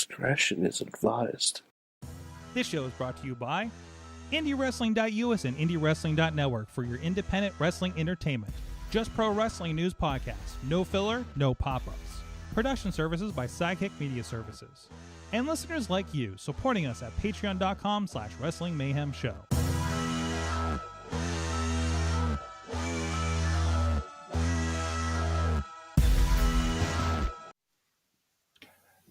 discretion is advised. This show is brought to you by IndyWrestling.us and IndyWrestling.network for your independent wrestling entertainment. Just Pro Wrestling News Podcast. No filler, no pop-ups. Production services by Saget Media Services. And listeners like you, supporting us at patreon.com/Wrestling Mayhem Show.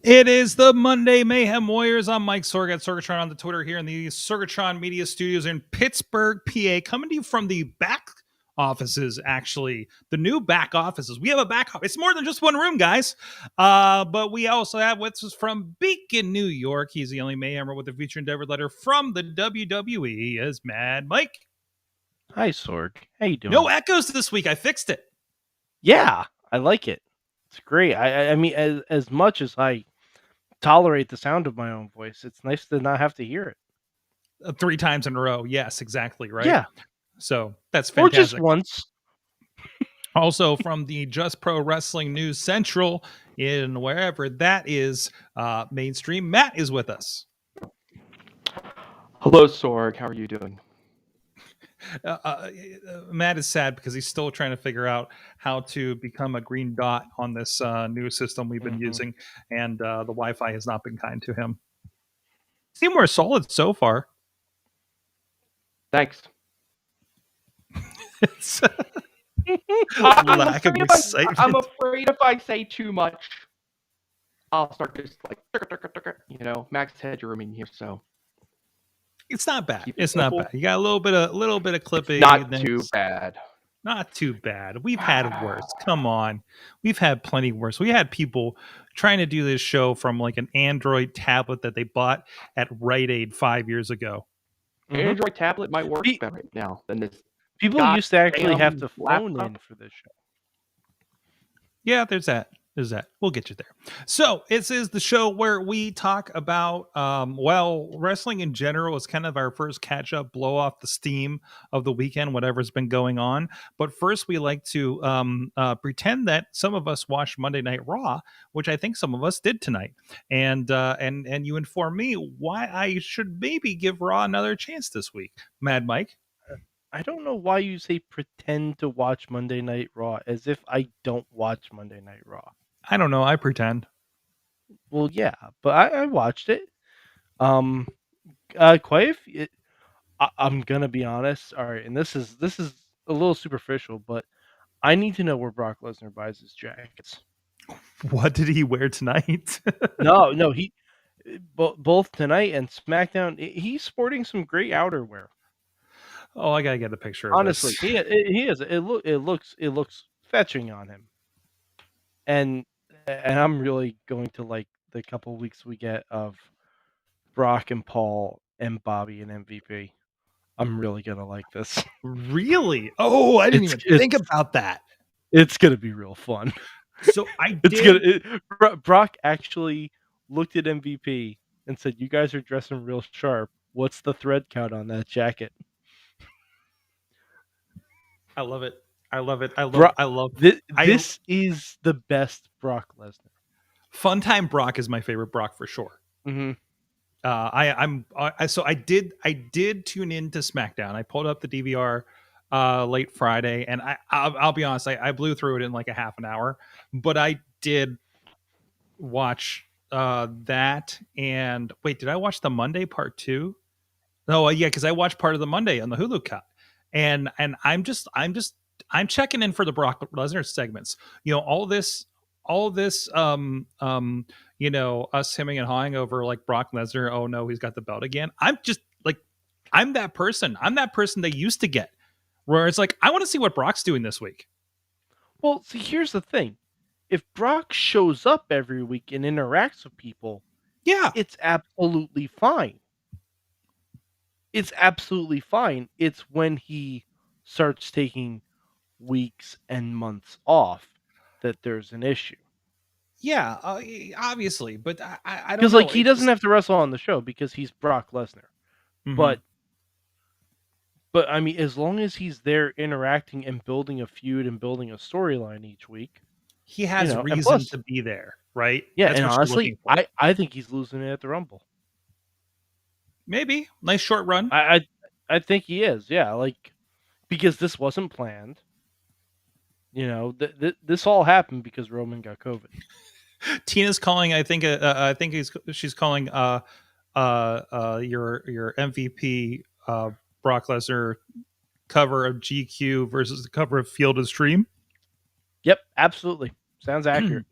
It is the Monday Mayhem Warriors. I'm Mike Sorgat, Sorgatron on the Twitter here in the Sorgatron Media Studios in Pittsburgh, PA, coming to you from the back offices, actually. The new back offices. We have a back office. It's more than just one room, guys. But we also have with us from Beacon, New York. He's the only Mayhemmer with a feature endeavor letter from the WWE is Mad Mike. Hi, Sorg. How you doing? No echoes this week. I fixed it. Yeah, I like it. It's great. I mean, as much as I tolerate the sound of my own voice, it's nice to not have to hear it 3 times in a row. Yes, exactly. Right. Yeah. So that's fantastic. Or just once. Also from the Just Pro Wrestling News Central in wherever that is mainstream, Matt is with us. Hello, Sorg. How are you doing? Matt is sad because he's still trying to figure out how to become a green dot on this new system we've been using, and the Wi-Fi has not been kind to him. Seem more solid so far. Thanks. Lack of excitement. I'm afraid if I say too much, I'll start just like, Max had your rooming here, so it's not bad. It's not bad. You got a little bit of clipping. Not too bad. Not too bad. We've had worse. Come on. We've had plenty worse. We had people trying to do this show from like an Android tablet that they bought at Rite Aid 5 years ago. Android tablet might work better right now than this. People used to actually have to phone in for this show. Yeah, there's that. We'll get you there. So this is the show where we talk about, wrestling in general is kind of our first catch up, blow off the steam of the weekend, whatever's been going on. But first, we like to pretend that some of us watched Monday Night Raw, which I think some of us did tonight. And you inform me why I should maybe give Raw another chance this week. Mad Mike? I don't know why you say pretend to watch Monday Night Raw as if I don't watch Monday Night Raw. I don't know. I pretend. Well, yeah, but I watched it. I'm gonna be honest. All right, and this is a little superficial, but I need to know where Brock Lesnar buys his jackets. What did he wear tonight? No, he both tonight and SmackDown. He's sporting some great outerwear. Oh, I gotta get a picture. Honestly, of this. he is. It looks fetching on him, and I'm really going to like the couple weeks we get of Brock and Paul and Bobby and MVP. I'm really gonna like this. Really? Oh, I didn't even think about that. It's gonna be real fun. So Brock actually looked at MVP and said, "You guys are dressing real sharp. What's the thread count on that jacket?" I love it. I love this. This is the best Brock Lesnar. Funtime Brock is my favorite Brock for sure. Mm-hmm. I did tune in to SmackDown. I pulled up the DVR late Friday, and I'll be honest, I blew through it in like a half an hour, but I did watch that. And wait, did I watch the Monday part 2? No, yeah, because I watched part of the Monday on the Hulu cut. And I'm checking in for the Brock Lesnar segments. You know, all this, us hemming and hawing over like Brock Lesnar. Oh no, he's got the belt again. I'm just like, I'm that person. I'm that person they used to get, where it's like, I want to see what Brock's doing this week. Well, see, here's the thing: if Brock shows up every week and interacts with people, yeah, it's absolutely fine. It's absolutely fine. It's when he starts taking weeks and months off that there's an issue. Yeah, obviously, but I don't know. Because like he doesn't have to wrestle on the show because he's Brock Lesnar. Mm-hmm. But I mean, as long as he's there interacting and building a feud and building a storyline each week, he has reason to be there. right? Yeah, That's and what you're looking honestly, for. I think he's losing it at the Rumble. Maybe nice short run. I think he is. Yeah, like because this wasn't planned. You know, this all happened because Roman got COVID. Tina's calling. I think she's calling your MVP Brock Lesnar cover of GQ versus the cover of Field and Stream. Yep, absolutely. Sounds accurate.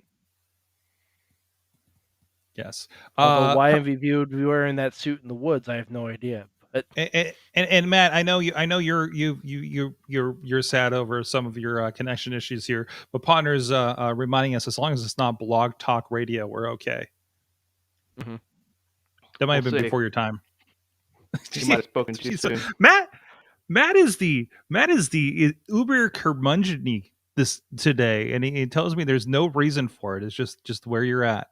Yes. Although why MVP would be wearing that suit in the woods, I have no idea. But and Matt, I know you're sad over some of your connection issues here, but Partner's reminding us as long as it's not Blog Talk Radio, we're okay. Mm-hmm. That might have We'll been see. before your time. You might have spoken too soon. Matt is the uber curmudgeon this today, and he tells me there's no reason for it. It's just where you're at.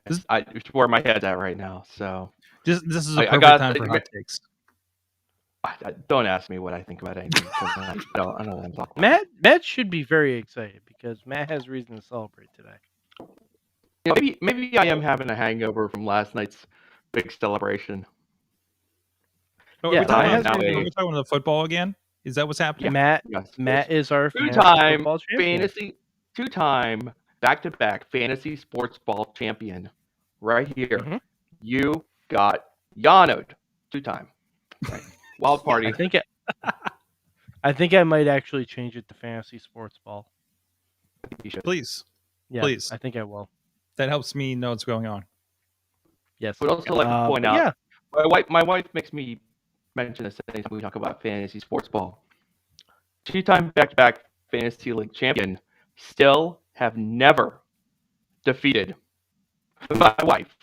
It's where my head's at right now. So This is a I perfect got- time for hot takes. don't ask me what I think about anything. 'Cause I don't know what I'm talking about. Matt should be very excited because Matt has reason to celebrate today. You know, maybe I am having a hangover from last night's big celebration. Oh, Yeah, are we talking, I am about, now are we talking about the football again? Is that what's happening? Yes. Matt is our Two-time football champion. two-time back-to-back fantasy sports ball champion, right here. Mhm. You got Yano'd 2-time. Right. Wild party. I think I might actually change it to fantasy sports ball. You should. Please, Yeah, please. I think I will. That helps me know what's going on. Yes. Would also like to point but out, yeah, my wife makes me mention this anytime we talk about fantasy sports ball. Two-time back-to-back fantasy league champion, still have never defeated my wife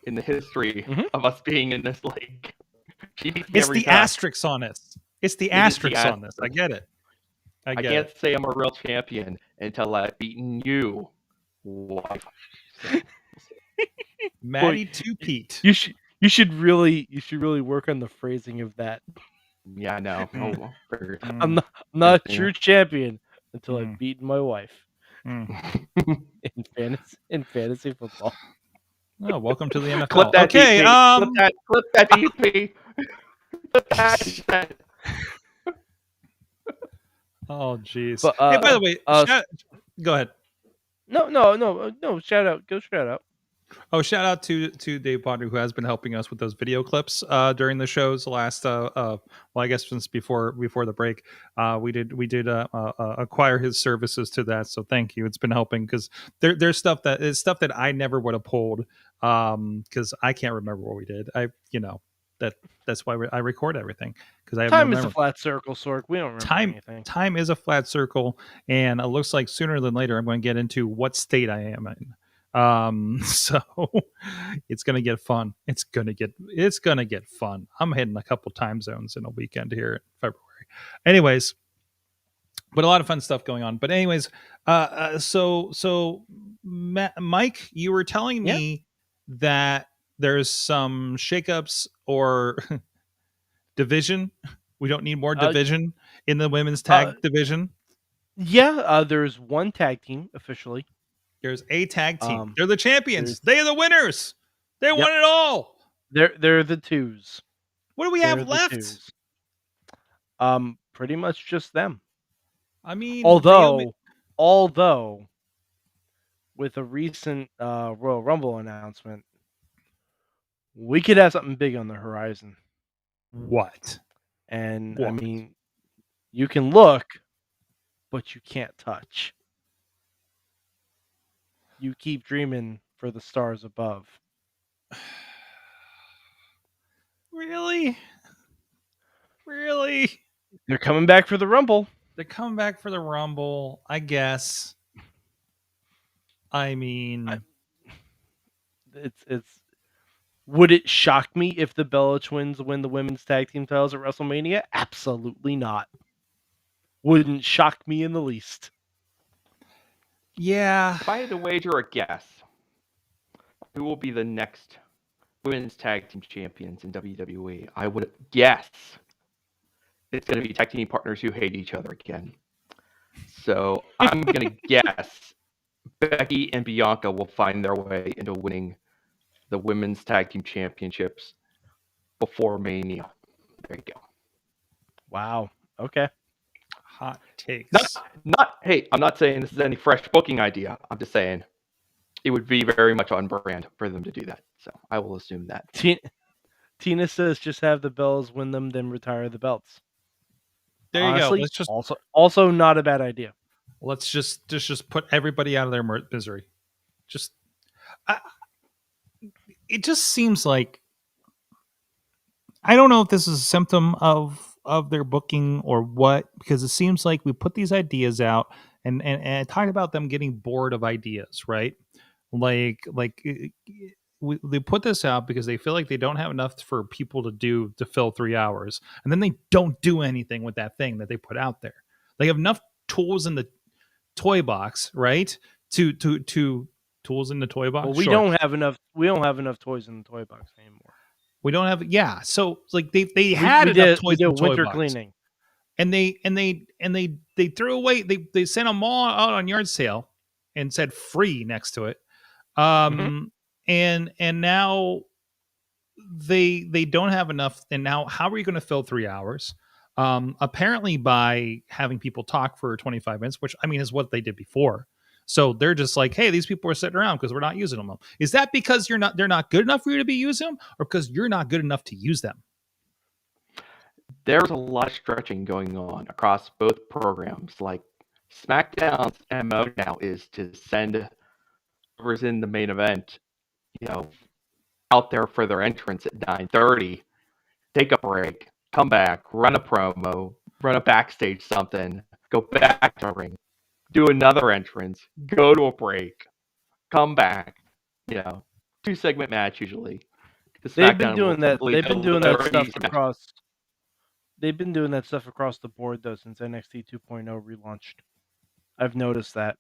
in the history Mhm. of us being in this league. She beats me It's every the time. asterisks on it. It's the It is the asterisks on this. I asterisk. get it. I I get can't it. say I'm a real champion until I've beaten you, wife. So, Matty to Pete. you should really work on the phrasing of that. yeah, I know. Oh, figured. I'm not a Yeah. true champion until I've Mm. beaten my wife Mm. in fantasy football. Oh, welcome to the NFL. Clip that Okay, DP. Clip that DP. Clip that. oh jeez. But, Hey, by the way, go ahead. No. Shout out. Oh, shout out to Dave Ponder, who has been helping us with those video clips during the shows. The last, well, I guess since before the break, we did acquire his services to that. So thank you. It's been helping because there's stuff that I never would have pulled because I can't remember what we did. That's why I record everything because I have Time no is a memory. flat circle, Sorg. We don't remember anything. Time is a flat circle, and it looks like sooner than later I'm going to get into what state I am in. So it's gonna get fun. It's gonna get fun. I'm hitting a couple time zones in a weekend here in February. Anyways, but a lot of fun stuff going on. But anyways, so Mike, you were telling me that there's some shakeups or division. We don't need more division in the women's tag division. Yeah, there's one tag team officially. There's a tag team. They're the champions. They are the winners. They won it all. They're the twos. What do we have left? Pretty much just them. I mean, although with a recent Royal Rumble announcement, we could have something big on the horizon. What? And I mean, you can look, but you can't touch. You keep dreaming for the stars above. Really? They're coming back for the Rumble. They're coming back for the Rumble, I guess. I mean, it's. Would it shock me if the Bella Twins win the women's tag team titles at WrestleMania? Absolutely not. Wouldn't shock me in the least. Yeah. If I had to wager a guess, who will be the next women's tag team champions in WWE? I would guess it's going to be tag team partners who hate each other again. So I'm going to guess Becky and Bianca will find their way into winning the women's tag team championships before Mania. There you go. Wow. Okay. Hot takes. Hey, I'm not saying this is any fresh booking idea. I'm just saying it would be very much on brand for them to do that. So I will assume that. Tina says just have the bells win them, then retire the belts. There Honestly, you go. also not a bad idea. Let's just put everybody out of their misery. It just seems like, I don't know if this is a symptom of their booking or what, because it seems like we put these ideas out and I talk about them getting bored of ideas, right? Like they put this out because they feel like they don't have enough for people to fill 3 hours, and then they don't do anything with that thing that they put out there. They have enough tools in the toy box, right? To tools in the toy box. Well, we don't have enough. We don't have enough toys in the toy box anymore. We don't have, yeah. So like they had enough toys in the toy winter box, cleaning, and they threw away. They sent them all out on yard sale and said free next to it. And now they don't have enough. And now how are you going to fill 3 hours? Apparently by having people talk for 25 minutes, which I mean is what they did before. So they're just like, hey, these people are sitting around because we're not using them. Is that because they're not good enough for you to be using them, or because you're not good enough to use them? There's a lot of stretching going on across both programs. Like SmackDown's MO now is to send whoever's in the main event, out there for their entrance at 9:30, take a break, come back, run a promo, run a backstage something, go back to the ring, do another entrance, go to a break, come back. 2-segment match usually. They've been doing that. They've been doing that stuff across. They've been doing that stuff across the board though since NXT 2.0 relaunched. I've noticed that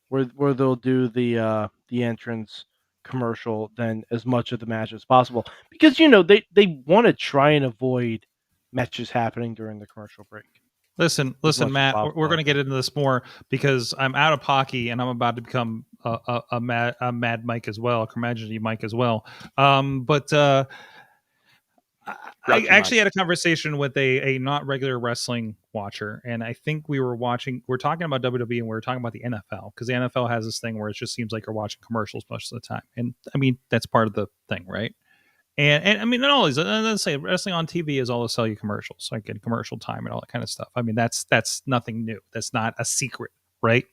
where they'll do the entrance commercial then as much of the match as possible, because they want to try and avoid matches happening during the commercial break. Listen, Matt, we're going to get into this more because I'm out of hockey and I'm about to become a mad Mike as well, a curmudgeon Mike as well. I actually had a conversation with a not regular wrestling watcher, and I think we're talking about WWE and we were talking about the NFL, because the NFL has this thing where it just seems like you're watching commercials most of the time. And I mean, that's part of the thing, right? And I mean, not always. Let's say wrestling on TV is all to sell you commercials, like in commercial time and all that kind of stuff. I mean, that's nothing new. That's not a secret, right?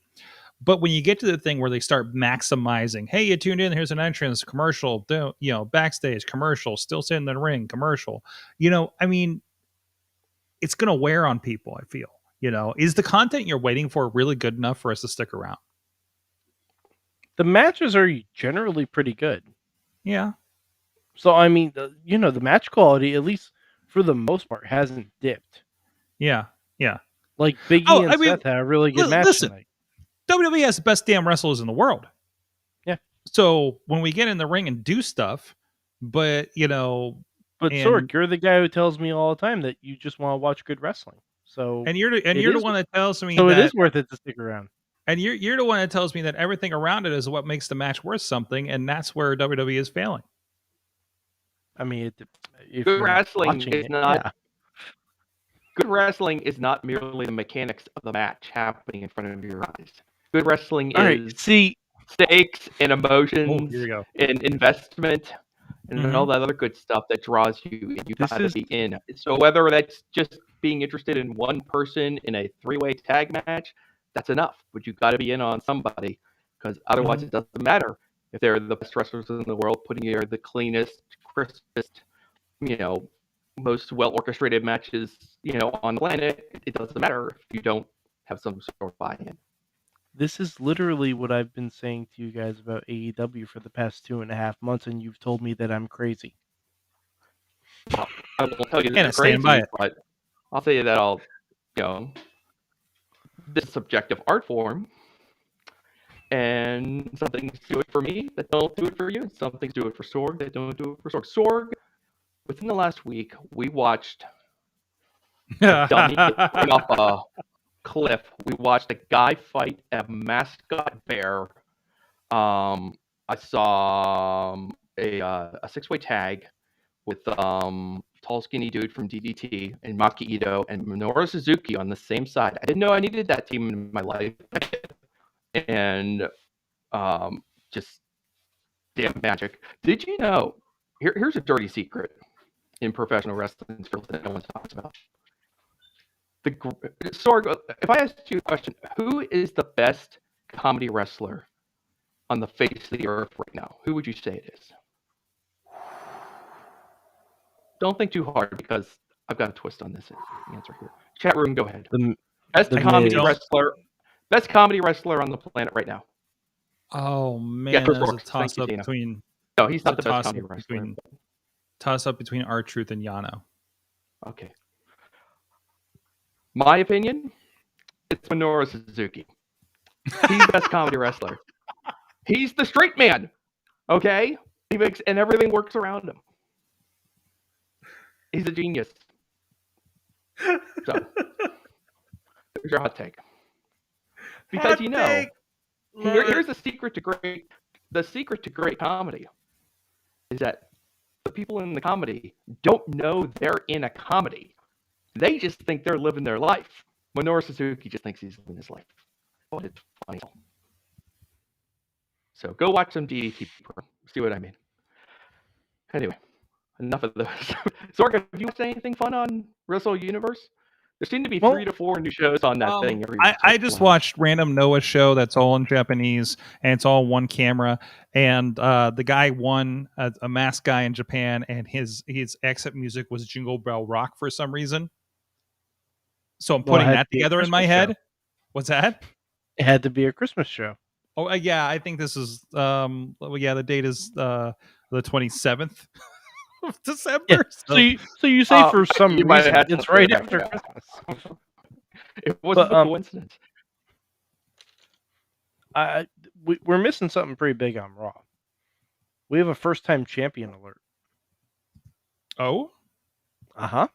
But when you get to the thing where they start maximizing, hey, you tuned in, here's an entrance, commercial, backstage, commercial, still sitting in the ring, commercial. I mean, it's going to wear on people, I feel. Is the content you're waiting for really good enough for us to stick around? The matches are generally pretty good. Yeah. So, I mean, the match quality, at least for the most part, hasn't dipped. Yeah. Like Big E and Seth had a really good match tonight. WWE has the best damn wrestlers in the world. Yeah. So when we get in the ring and do stuff, but Sorg, you're the guy who tells me all the time that you just want to watch good wrestling. So you're the one that tells me so it is worth it to stick around. And you're the one that tells me that everything around it is what makes the match worth something, and that's where WWE is failing. I mean, good wrestling is not. Yeah. Good wrestling is not merely the mechanics of the match happening in front of your eyes. Good wrestling is stakes and emotions and investment and all that other good stuff that draws you. You got to be in. So whether that's just being interested in one person in a 3-way tag match, that's enough. But you got to be in on somebody, because otherwise it doesn't matter if they're the best wrestlers in the world, putting you the cleanest, crispest, most well-orchestrated matches, on the planet. It doesn't matter if you don't have some sort of buy-in. This is literally what I've been saying to you guys about AEW for the past 2.5 months, and you've told me that I'm crazy. Well, I won't tell you that you're crazy, but I'll tell you that this subjective art form, and some things do it for me that don't do it for you, and some things do it for Sorg that don't do it for Sorg. Sorg, within the last week, we watched a dummy off Cliff, we watched a guy fight a mascot bear. I saw a 6-way tag with tall skinny dude from DDT and Maki Ito and Minoru Suzuki on the same side. I didn't know I needed that team in my life, and just damn magic. Did you know? Here's a dirty secret in professional wrestling that no one talks about. Sorg, if I asked you a question, who is the best comedy wrestler on the face of the earth right now? Who would you say it is? Don't think too hard because I've got a twist on this answer here. Chat room, go ahead. Best comedy wrestler on the planet right now. Oh man, there's a toss up between. No, he's not the best comedy wrestler. Toss up between R-Truth and Yano. Okay. My opinion, it's Minoru Suzuki. He's the best comedy wrestler. He's the straight man. Okay? He makes and everything works around him. He's a genius. So there's your hot take. Because here's the secret to great comedy is that the people in the comedy don't know they're in a comedy. They just think they're living their life. Minoru Suzuki just thinks he's living his life. Oh, it's funny. So go watch some DDT. See what I mean. Anyway, enough of those. Sorg, have you watched anything fun on Wrestle Universe? There seem to be 3 to 4 new shows on that thing every week. I just watched random Noah show that's all in Japanese and it's all one camera. And the guy won a masked guy in Japan, and his exit music was Jingle Bell Rock for some reason. So I'm putting that together in my head. What's that? It had to be a Christmas show. Oh yeah, I think this is the date is the 27th of December. Yeah. So you say for some reason it's right after Christmas. It wasn't a coincidence. We're missing something pretty big on Raw. We have a first-time champion alert. Oh? Uh-huh.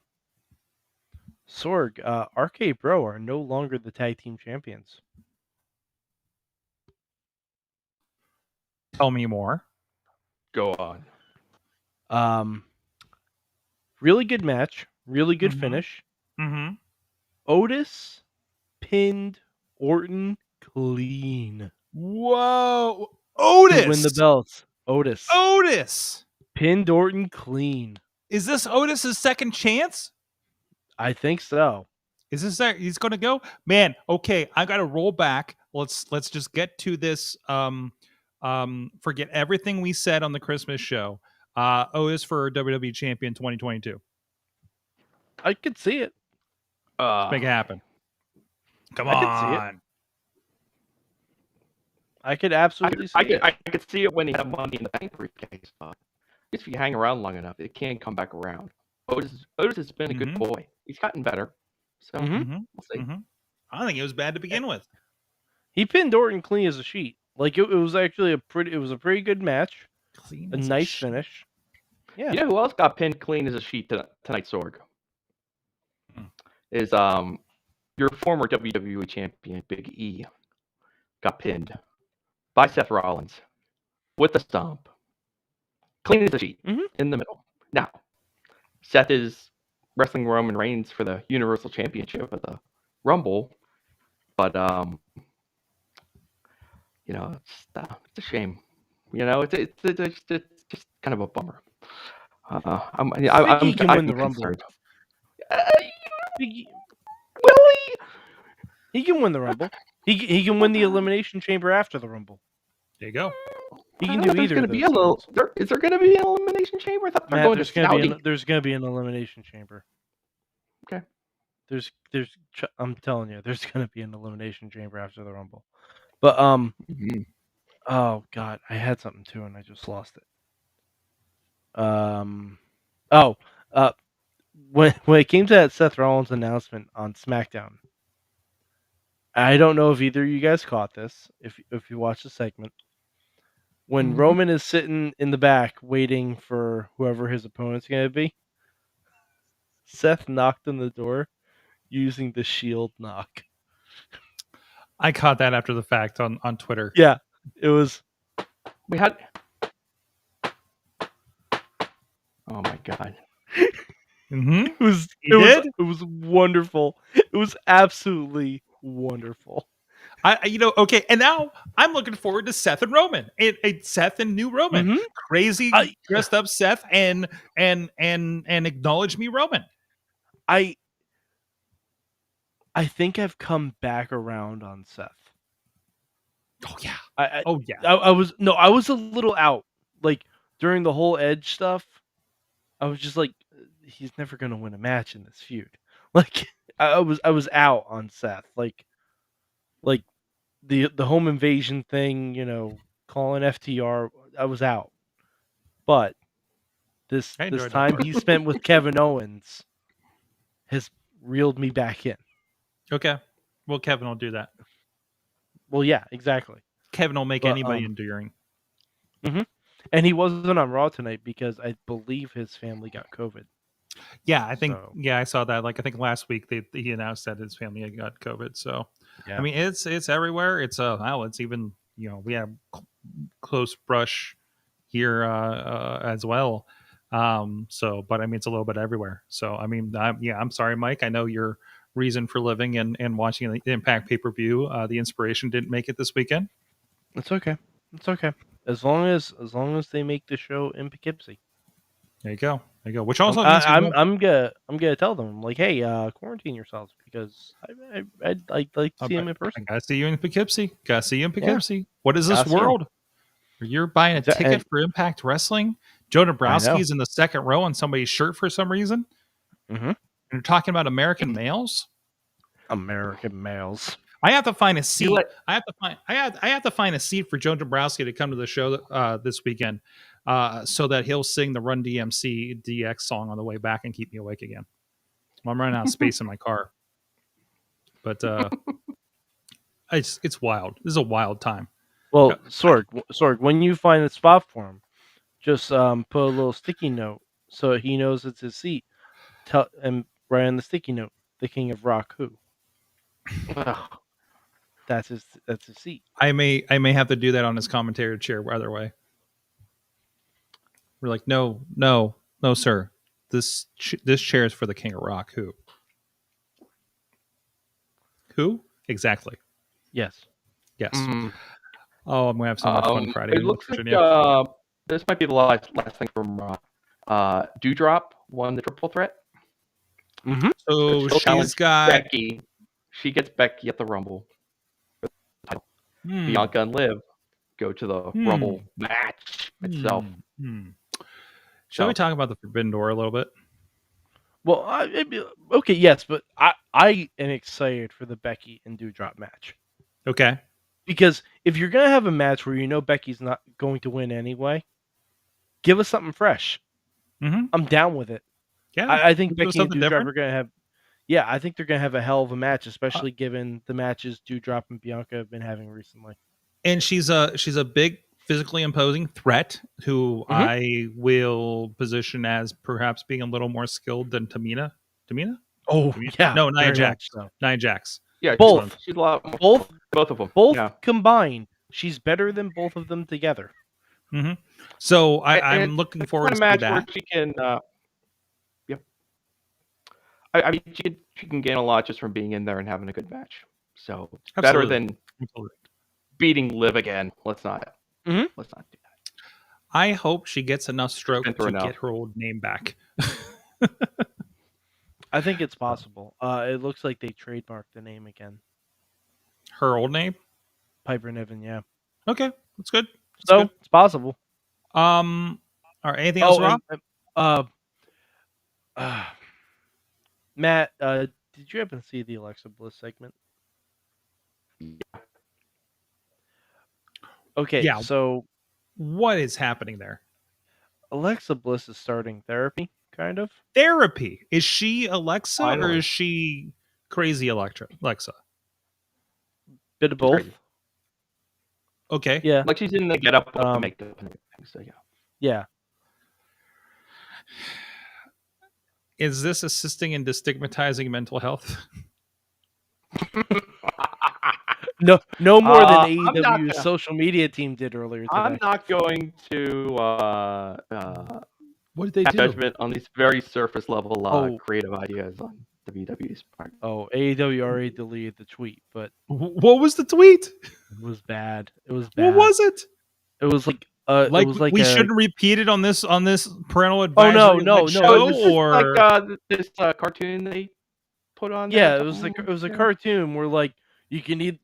Sorg, RK Bro are no longer the tag team champions. Tell me more. Go on. Really good match. Really good finish. Mm-hmm. Otis pinned Orton clean. Whoa. Otis! To win the belts. Otis! Pinned Orton clean. Is this Otis's second chance? I think so. Is this that he's going to go? Man, okay, I got to roll back. Let's just get to this. Forget everything we said on the Christmas show. Otis for WWE Champion 2022. I could see it. Let's make it happen. Come on. I could absolutely see it. I could see it when he had Money in the Bank briefcase. If you hang around long enough, it can come back around. Otis has been a good boy. He's gotten better. So we'll see. I don't think it was bad to begin with. He pinned Orton clean as a sheet. Like it was actually a pretty good match. Clean a nice finish. Yeah. You know who else got pinned clean as a sheet tonight, Sorg? Is your former WWE champion Big E got pinned by Seth Rollins with a stomp. Clean as a sheet in the middle. Now, Seth is wrestling Roman Reigns for the Universal Championship at the Rumble, but it's a shame. It's just kind of a bummer. He can win the Rumble. Will he? He can win the Rumble. He can win the Elimination Chamber after the Rumble. There you go. He can do either. Is there going to be an Elimination Chamber? I thought there's going to be an Elimination Chamber. Okay. I'm telling you, there's going to be an Elimination Chamber after the Rumble. But oh god, I had something too, and I just lost it. When it came to that Seth Rollins announcement on SmackDown, I don't know if either of you guys caught this. If you watched the segment, when Roman is sitting in the back waiting for whoever his opponent's going to be, Seth knocked on the door using the Shield knock. I caught that after the fact on Twitter. Yeah, it was. We had. Oh my god. Mm-hmm. It was. He did? It was wonderful. It was absolutely wonderful. Okay, and now I'm looking forward to Seth and Roman. Seth and new Roman, Mhm. crazy dressed up Seth and acknowledge me Roman. I think I've come back around on Seth. Oh yeah, I oh yeah. I was a little out. Like during the whole Edge stuff, I was just like, he's never gonna win a match in this feud. Like I was out on Seth. Like the home invasion thing, calling FTR, I was out. But this I enjoyed time that. he spent with Kevin Owens has reeled me back in. Okay, well Kevin will do that. Well, yeah, exactly. Kevin will make But, anybody enduring. And he wasn't on Raw tonight because I believe his family got COVID. Yeah, I think. So- Yeah, I saw that. Like I think last week he announced that his family had got COVID. So Yeah. I mean, it's everywhere. It's it's even we have close brush here as well. So, but I mean, it's a little bit everywhere. So I mean, I'm sorry, Mike. I know your reason for living and watching the Impact pay-per-view, the inspiration didn't make it this weekend. It's okay. It's okay. As long as they make the show in Poughkeepsie. There you go. There you go. Which also means I'm gonna tell them like, hey, quarantine yourselves because I'd like to see him in I person. gotta see you in Poughkeepsie. Gotta see you in Poughkeepsie. What is this Gotta see 'em. world? Where you're buying a ticket And- for Impact Wrestling? Joe I know. Dabrowski's in the second row on somebody's shirt for some reason. Mhm. And you're talking about American males. American males. I have to find a seat. let- I have to find a seat for Joe Dabrowski to come to the show this weekend, so that he'll sing the Run DMC DX song on the way back and keep me awake again. Well, I'm running out of space in my car, but it's wild. This is a wild time. Well, Sorg, when you find a spot for him, just put a little sticky note so he knows it's his seat. And write on the sticky note, the King of Rock who? Ugh. That's his seat. I may have to do that on his commentary chair. Either way, we're like, no, sir. This chair is for the King of Rock. Who exactly? Yes. Yes. Mm. Oh, I'm gonna have so much fun Friday. It in looks Virginia. like this might be the last thing from Raw. Dewdrop won the triple threat. Mm-hmm. So She'll she's challenge got Becky. She gets Becky at the Rumble. Bianca and Liv go to the Rumble match itself. Shall we So- talk about the Forbidden Door a little bit? Well, okay, yes, but I am excited for the Becky and Dewdrop match. Okay. Because if you're going to have a match where you know Becky's not going to win anyway, give us something fresh. Mm-hmm. I'm down with it. Yeah. I think let's do Becky and something Dewdrop different. are going to have... Yeah, I think they're going to have a hell of a match, especially given the matches Dewdrop and Bianca have been having recently. And she's a big physically imposing threat who I will position as perhaps being a little more skilled than Tamina. Tamina? Oh, yeah. No, Nia very Jax. much so. Nia Jax. Yeah, Both. She's a lot more, both of them. Both Yeah. combined. She's better than both of them together. Mm-hmm. So I'm And looking it's forward not to a see match that. where she can. Yep. I mean, she can gain a lot just from being in there and having a good match. So it's better Absolutely. than beating Liv again. Let's not. Mhm. Let's not do that. I hope she gets enough stroke Been through to enough. get her old name back. I think it's possible. It looks like they trademarked the name again. Her old name? Piper Niven, yeah. Okay, that's good. That's So good. it's possible. All right. Anything else, Rob? Matt, did you happen to see the Alexa Bliss segment? Okay, Yeah. so What is happening there? Alexa Bliss is starting therapy, kind of. Therapy. Is she Alexa or Finally. is she crazy Alexa? Bit of both. Crazy. Okay. Yeah, Like she's in the get up with the makeup and everything. So yeah. yeah. Is this assisting in destigmatizing mental health? No more than I'm not AEW's gonna- social media team did earlier today. I'm not going to What did they have do? judgment on these very surface level Oh. creative ideas on WWE's part. AEW already deleted the tweet, but What was the tweet? it was bad. It was bad. What was it? It was like Like, it was like we a, shouldn't repeat it on this parental Oh, advisory no, show, it was just or like this cartoon they put on there. yeah, or it was like something? it was a cartoon where like you can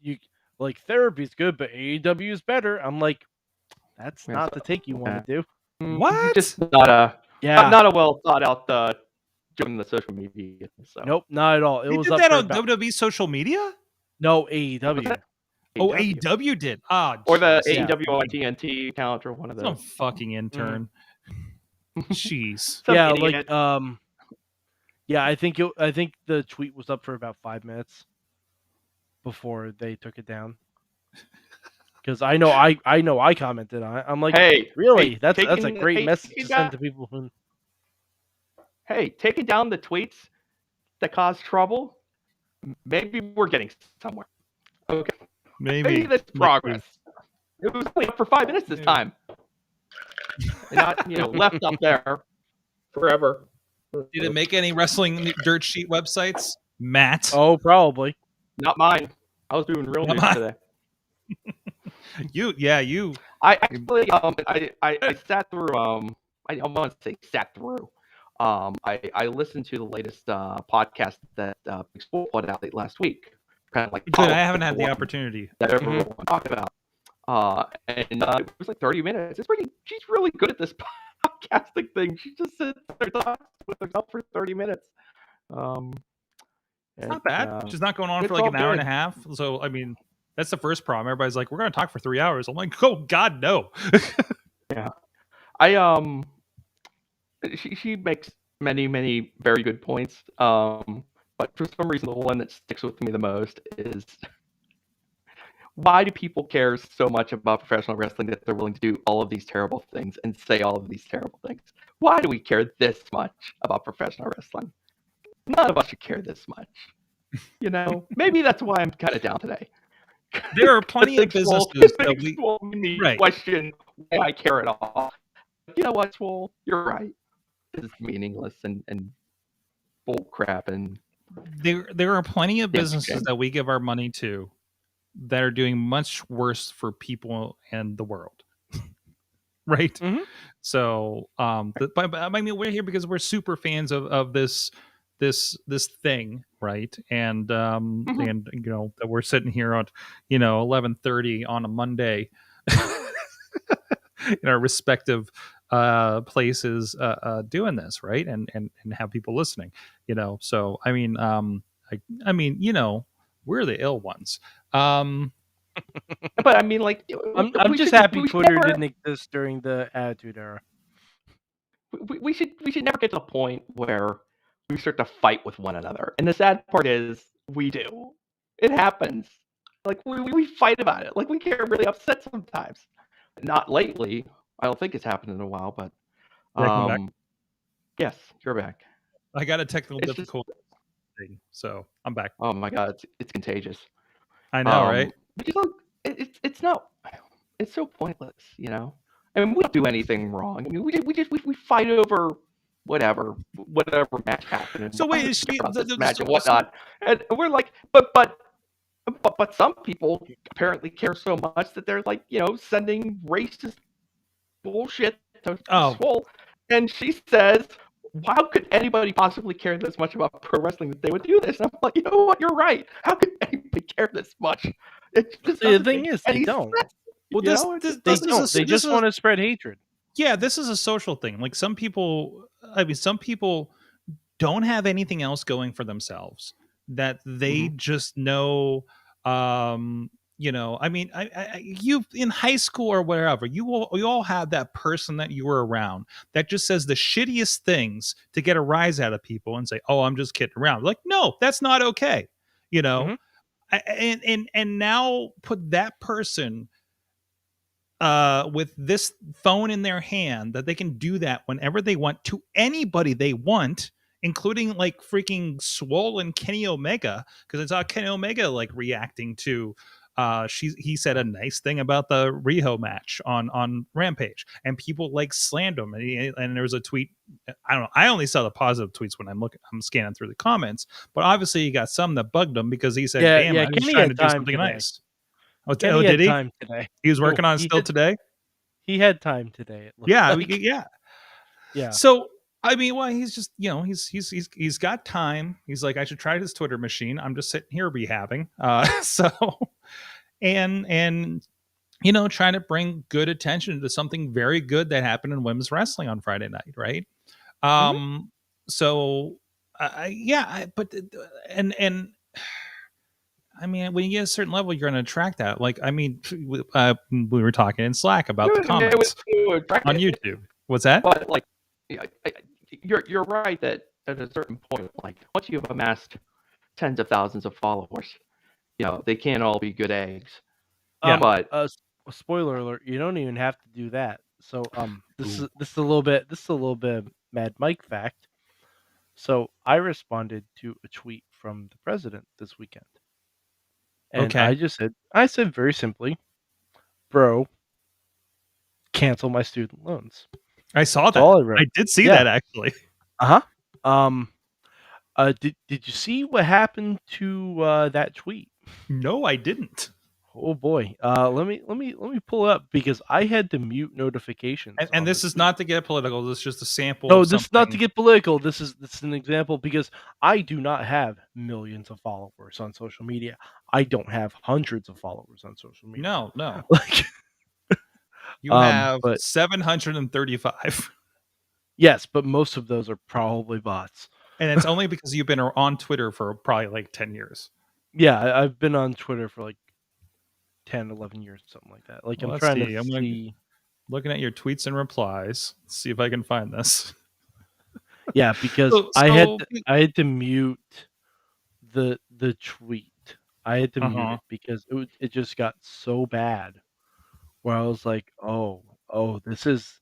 like therapy's good, but AEW is better. I'm like, that's Yeah, not so- the take you want to do. what? Just not a Yeah, not a well thought out joke in the social media. So nope, not at all. It They was did up that for on about WWE social media? no AEW. Oh, AEW did. Ah, or the jeez. Yeah. AEW on TNT account or one of Some those. fucking intern. Jeez. Some Yeah, idiot. like yeah, I think the tweet was up for about 5 minutes before they took it down. Because I know I commented on it. I'm like, Hey, really? hey, That's a taking- great hey, message taking to send that- to people who. Hey, taking down the tweets that cause trouble. Maybe we're getting somewhere. Okay, maybe Maybe. that's progress. It was only up for 5 minutes this time, and not left up there forever. Did it make any wrestling dirt sheet websites? Matt. Oh, probably. Not mine. I was doing real Not news mine. today. You. I actually I sat through I don't want to say sat through. I listened to the latest podcast that Big Swole put out last week. Kind of like Good. I haven't had the opportunity. that everyone talked about. And it was like 30 minutes. She's really good at this podcasting thing. She just sits there and talks with herself for 30 minutes. It's not bad. She's not going on it's for like all an hour and good. a half. So, I mean, that's the first problem. Everybody's like, we're going to talk for 3 hours. I'm like, oh, God, no. I she makes many very good points. But for some reason, the one that sticks with me the most is why do people care so much about professional wrestling that they're willing to do all of these terrible things and say all of these terrible things? Why do we care this much about professional wrestling? None of us should care this much. Maybe that's why I'm kind of down today. There are plenty of Big Swole- businesses Big that we. Swole made me Right. question why I care at all. You know what, Swole? You're right. This is meaningless and bull crap and There are plenty of Yes, businesses Jim. that we give our money to that are doing much worse for people and the world. Right. Mhm. So, but I mean, we're here because we're super fans of this thing, right? And and that we're sitting here on 11:30 on a Monday in our respective places doing this, right? And have people listening, So I mean, I mean, we're the ill ones. but I mean, like, I'm we just should- happy we should Twitter never- didn't exist during the Attitude Era. we should never get to the point where we start to fight with one another. And the sad part is we do. It happens. Like we fight about it. Like we get really upset sometimes. Not lately. I don't think it's happened in a while, but Yeah, come back. yes, you're back. I got a technical It's just- difficulty thing, so I'm back. Oh my god, it's contagious. I know, right? Because it's not. It's so pointless, I mean, we don't do anything wrong. I mean, we fight over whatever match happened. So wait, is she- about the- this the- match so- and whatnot, and we're like, but some people apparently care so much that they're like, sending racist bullshit to Oh. Swole, and she says, how could anybody possibly care this much about pro wrestling that they would do this? And I'm like, you know what? You're right. How could anybody care this much? It just The doesn't thing make is, they any don't. sense, Well, you this know? this, They this don't. is a, They this just is- want to spread hatred. Yeah, this is a social thing. Like some people, I mean, some people don't have anything else going for themselves that they just know. I mean, you in high school or wherever, you all had that person that you were around that just says the shittiest things to get a rise out of people and say, "Oh, I'm just kidding around." Like, no, that's not okay. Mhm. And now put that person with this phone in their hand that they can do that whenever they want to anybody they want, including like freaking Swole and Kenny Omega, because I saw Kenny Omega like reacting to he said a nice thing about the Riho match on Rampage, and people like slammed him. And there was a tweet. I don't know. I only saw the positive tweets when I'm scanning through the comments, but obviously he got some that bugged him because he said, "Damn, I was Kenny trying had to do time something today. nice." Kenny did had he? time today. He was working on it still today. He had time today. It looked Yeah, like. yeah. So I mean, well, he's just he's got time. He's like, I should try his Twitter machine. I'm just sitting here behaving. So and trying to bring good attention to something very good that happened in women's wrestling on Friday night, right? So but and I mean, when you get a certain level, you're going to attract that. Like, I mean, we were talking in Slack about the comments on YouTube. What's that? But like, you're right that at a certain point, like once you've amassed tens of thousands of followers, they can't all be good eggs. Yeah, but spoiler alert: you don't even have to do that. So this is a little bit of Mad Mike fact. So I responded to a tweet from the president this weekend, and okay. I said very simply, "Bro, cancel my student loans." I saw That's that. all I wrote. I did see that actually. Did you see what happened to that tweet? No, I didn't. Oh boy. Let me pull it up because I had to mute notifications. And this is not to get political. This is just a sample. No, of this is not to get political. This is an example because I do not have millions of followers on social media. I don't have hundreds of followers on social media. No. Like you have 735. Yes, but most of those are probably bots. And it's only because you've been on Twitter for probably like 10 years. Yeah, I've been on Twitter for like 10, 11 years, something like that. Like, well, I'm trying to see. Looking at your tweets and replies. Let's see if I can find this. Yeah, because I had to mute the tweet. I had to mute it because it just got so bad. Where I was like, oh, this is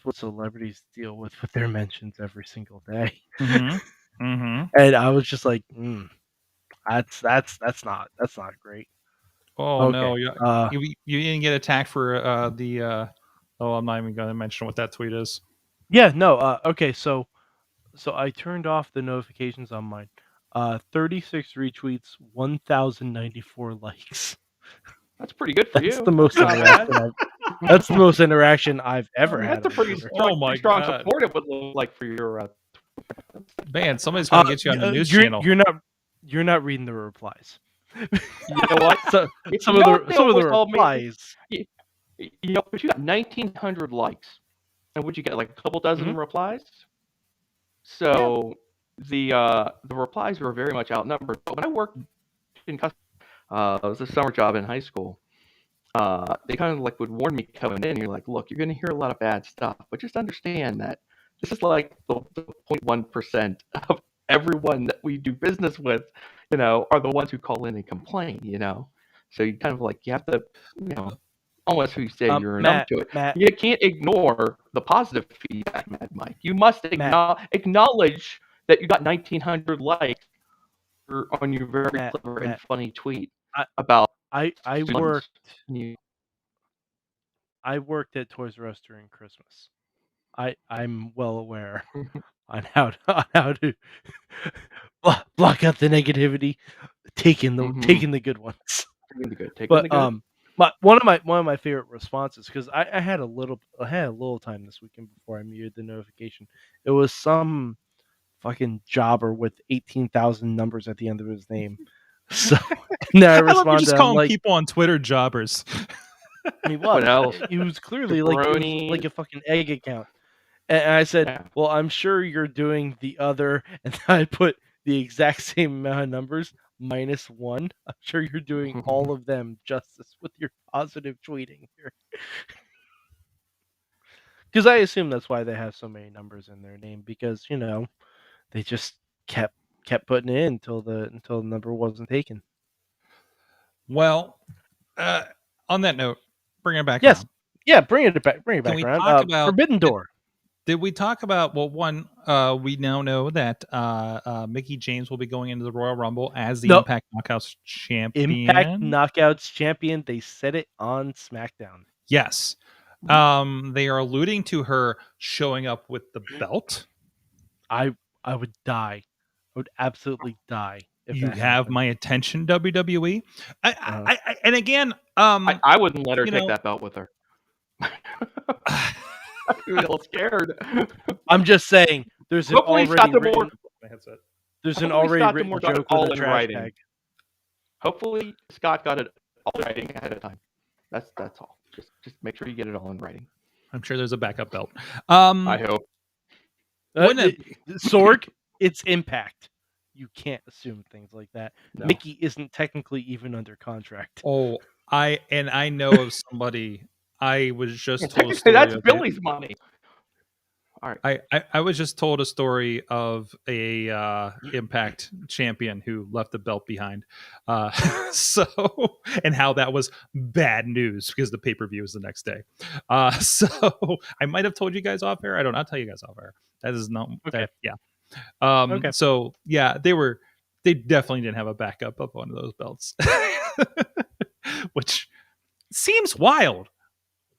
what celebrities deal with their mentions every single day. And I was just like, that's not great. Oh okay. No, you didn't get attacked for the I'm not even going to mention what that tweet is. Yeah, no. Okay, so I turned off the notifications on mine. 36 retweets, 1,094 likes. That's pretty good for you. That's the most interaction. That's the most interaction I've ever had. That's a pretty strong support it would look like for your. Man, somebody's going to get you on the news channel. You're not reading the replies. You know what? Some of the replies. But you got 1,900 likes, and would you get like a couple dozen replies? So the replies were very much outnumbered. But when I worked in it was a summer job in high school. They kind of like would warn me coming in. You're like, look, you're going to hear a lot of bad stuff, but just understand that this is like the 0.1% of everyone that we do business with, are the ones who call in and complain, So you kind of like, you have to, almost who you say you're numb to it. Matt, you can't ignore the positive feedback, Mad Mike. You must acknowledge that you got 1,900 likes on your very clever and funny tweet about. I worked at Toys R Us during Christmas. I'm well aware on how to block out the negativity, taking the good ones. But one of my favorite responses, because I had a little time this weekend before I muted the notification. It was some fucking jobber with 18,000 numbers at the end of his name. So now I responded. Just calling people on Twitter jobbers. He was. He was clearly like a fucking egg account. And I said, well, I'm sure you're doing the other, and I put the exact same amount of numbers -1. I'm sure you're doing all of them justice with your positive tweeting here. Because I assume that's why they have so many numbers in their name, because they just kept putting it in until the number wasn't taken. Well, on that note, bring it back. Yes, yeah, bring it back. Bring it back Can we around. talk about Forbidden Door? Did we talk about, well, one, we now know that Mickey James will be going into the Royal Rumble as the No. Impact Knockouts champion. Impact Knockouts champion. They said it on SmackDown. Yes. They are alluding to her showing up with the belt. I would die. I would absolutely die if You that have happened. my attention, WWE. And again, I wouldn't let her you take know- that belt with her. I'd be a little scared. I'm just saying. There's an Hopefully already Scott written. D'Amore. There's an Hopefully already Scott written D'Amore got it joke with all a in trash writing. tag. Hopefully Scott got it all in writing ahead of time. That's all. Just make sure you get it all in writing. I'm sure there's a backup belt. I hope. Wouldn't Sorg, it's Impact. You can't assume things like that. No. Mickey isn't technically even under contract. Oh, I know of somebody. I was just told a Technically, story. that's of Billy's money. All right. I was just told a story of a Impact champion who left the belt behind. So, and how that was bad news because the pay-per-view is the next day. So I might have told you guys off air. I don't know. I'll tell you guys off air. That is not Okay. that, yeah. Okay. So yeah, they definitely didn't have a backup of one of those belts. Which seems wild.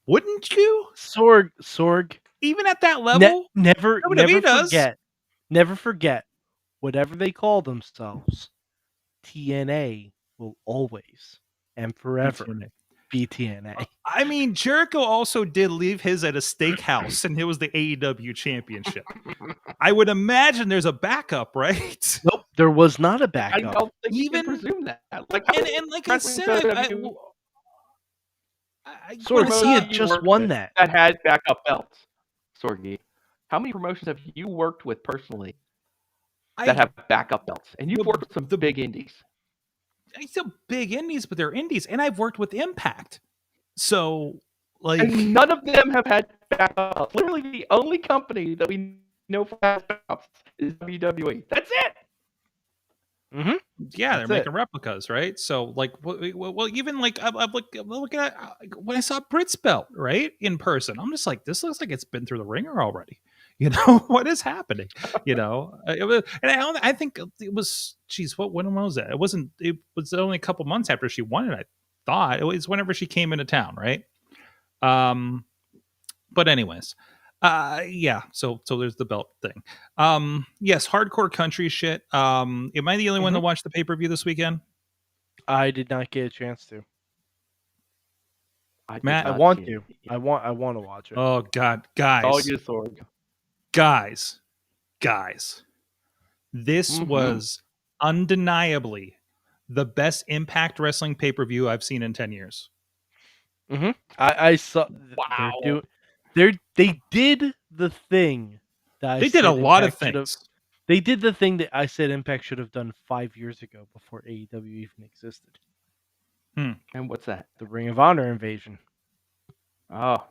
Wouldn't you? Sorg, Even at that level? never WWE does. Never forget, whatever they call themselves, TNA will always and forever be TNA. I mean, Jericho also did leave his at a steakhouse, and it was the AEW championship. I would imagine there's a backup, right? Nope, there was not a I backup. don't think you Even- can presume that. Like, And like I said, Sorg, when I he saw- had just won that. that had backup belts. Sorgi, how many promotions have you worked with personally that have backup belts? And you've worked with some big indies. It's a big indies, but they're indies, and I've worked with Impact. So, like, And none of them have had backups. Literally, the only company that we know for has backups is WWE. That's it. Mm-hmm. yeah, they're That's making replicas, right? So, like, well, even like I'm looking at when I saw Brit's belt, right, in person, I'm just like, this looks like it's been through the ringer already. You know what is happening? You know, it was, and I think it was. Geez, when was that? It wasn't. It was only a couple months after she won it. I thought it was whenever she came into town, right? But anyways, yeah. So there's the belt thing. Yes, hardcore country shit. Am I the only one that watched the pay-per-view this weekend? I did not get a chance to. Matt, I want to. I want to watch it. Oh God, All guys, you, Sorg. guys, this Mhm. was undeniably the best Impact Wrestling pay-per-view I've seen in 10 years. I saw. Wow. They did the thing that I They did said a lot of Impact should have- things. They did the thing that I said Impact should have done 5 years ago before AEW even existed. And what's that? The Ring of Honor invasion. Oh,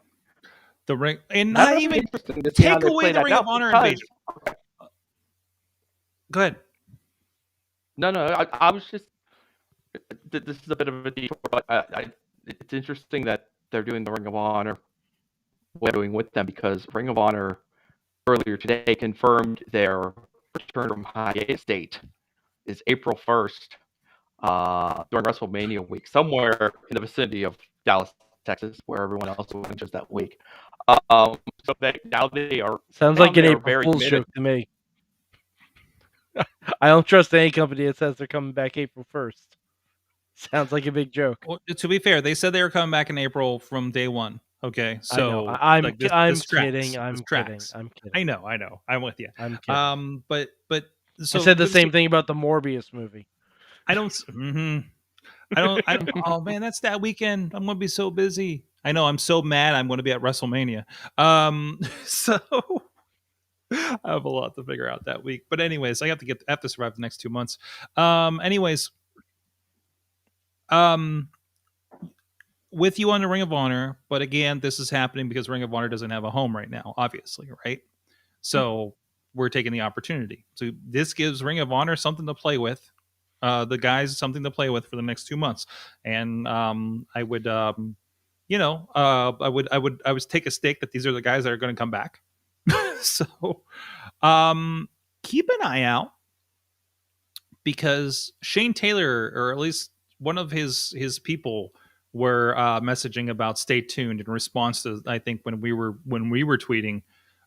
The ring, and That'll not be even interesting to see how take they away play the that Ring out of Honor because- invasion. Go ahead. No, I was just. This is a bit of a detour, but it's interesting that they're doing the Ring of Honor. What they're doing with them because Ring of Honor earlier today confirmed their return from hiatus date is April 1st during WrestleMania week, somewhere in the vicinity of Dallas, Texas, where everyone else was just that week. So now they are. Sounds now like an they are April very Fool's committed. joke to me. I don't trust any company that says they're coming back April 1st. Sounds like a big joke. Well, to be fair, they said they were coming back in April from day one. Okay, so I'm like, this kidding. tracks. I'm This kidding. tracks. I'm kidding. I know. I'm with you. I'm kidding. But so I said the this- same thing about the Morbius movie. I don't. I don't. Oh man, that's that weekend. I'm gonna be so busy. I know. I'm so mad. I'm going to be at WrestleMania. So I have a lot to figure out that week. But anyways, I have to survive the next 2 months. Anyways, with you on the Ring of Honor, but again, this is happening because Ring of Honor doesn't have a home right now, obviously, right? So we're taking the opportunity. So this gives Ring of Honor something to play with. The guys something to play with for the next 2 months, and I would, I would take a stake that these are the guys that are going to come back, So keep an eye out, because Shane Taylor, or at least one of his people, were messaging about stay tuned in response to, I think, when we were tweeting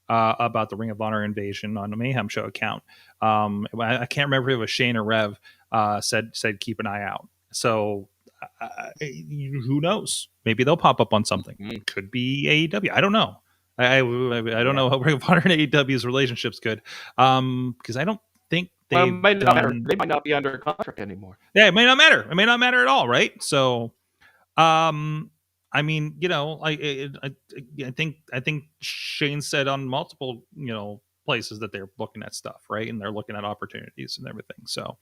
about the Ring of Honor invasion on the Mayhem Show account. I can't remember if it was Shane or Rev said keep an eye out. So who knows? Maybe they'll pop up on something. Could be AEW. I don't know. I don't know how Ring of Honor and AEW's relationship's good, because I don't think Well, they've it might not matter. done. They might not be under contract anymore. Yeah, it may not matter. It may not matter at all, right? So, I mean, I think Shane said on multiple, places that they're looking at stuff, right? And they're looking at opportunities and everything. So,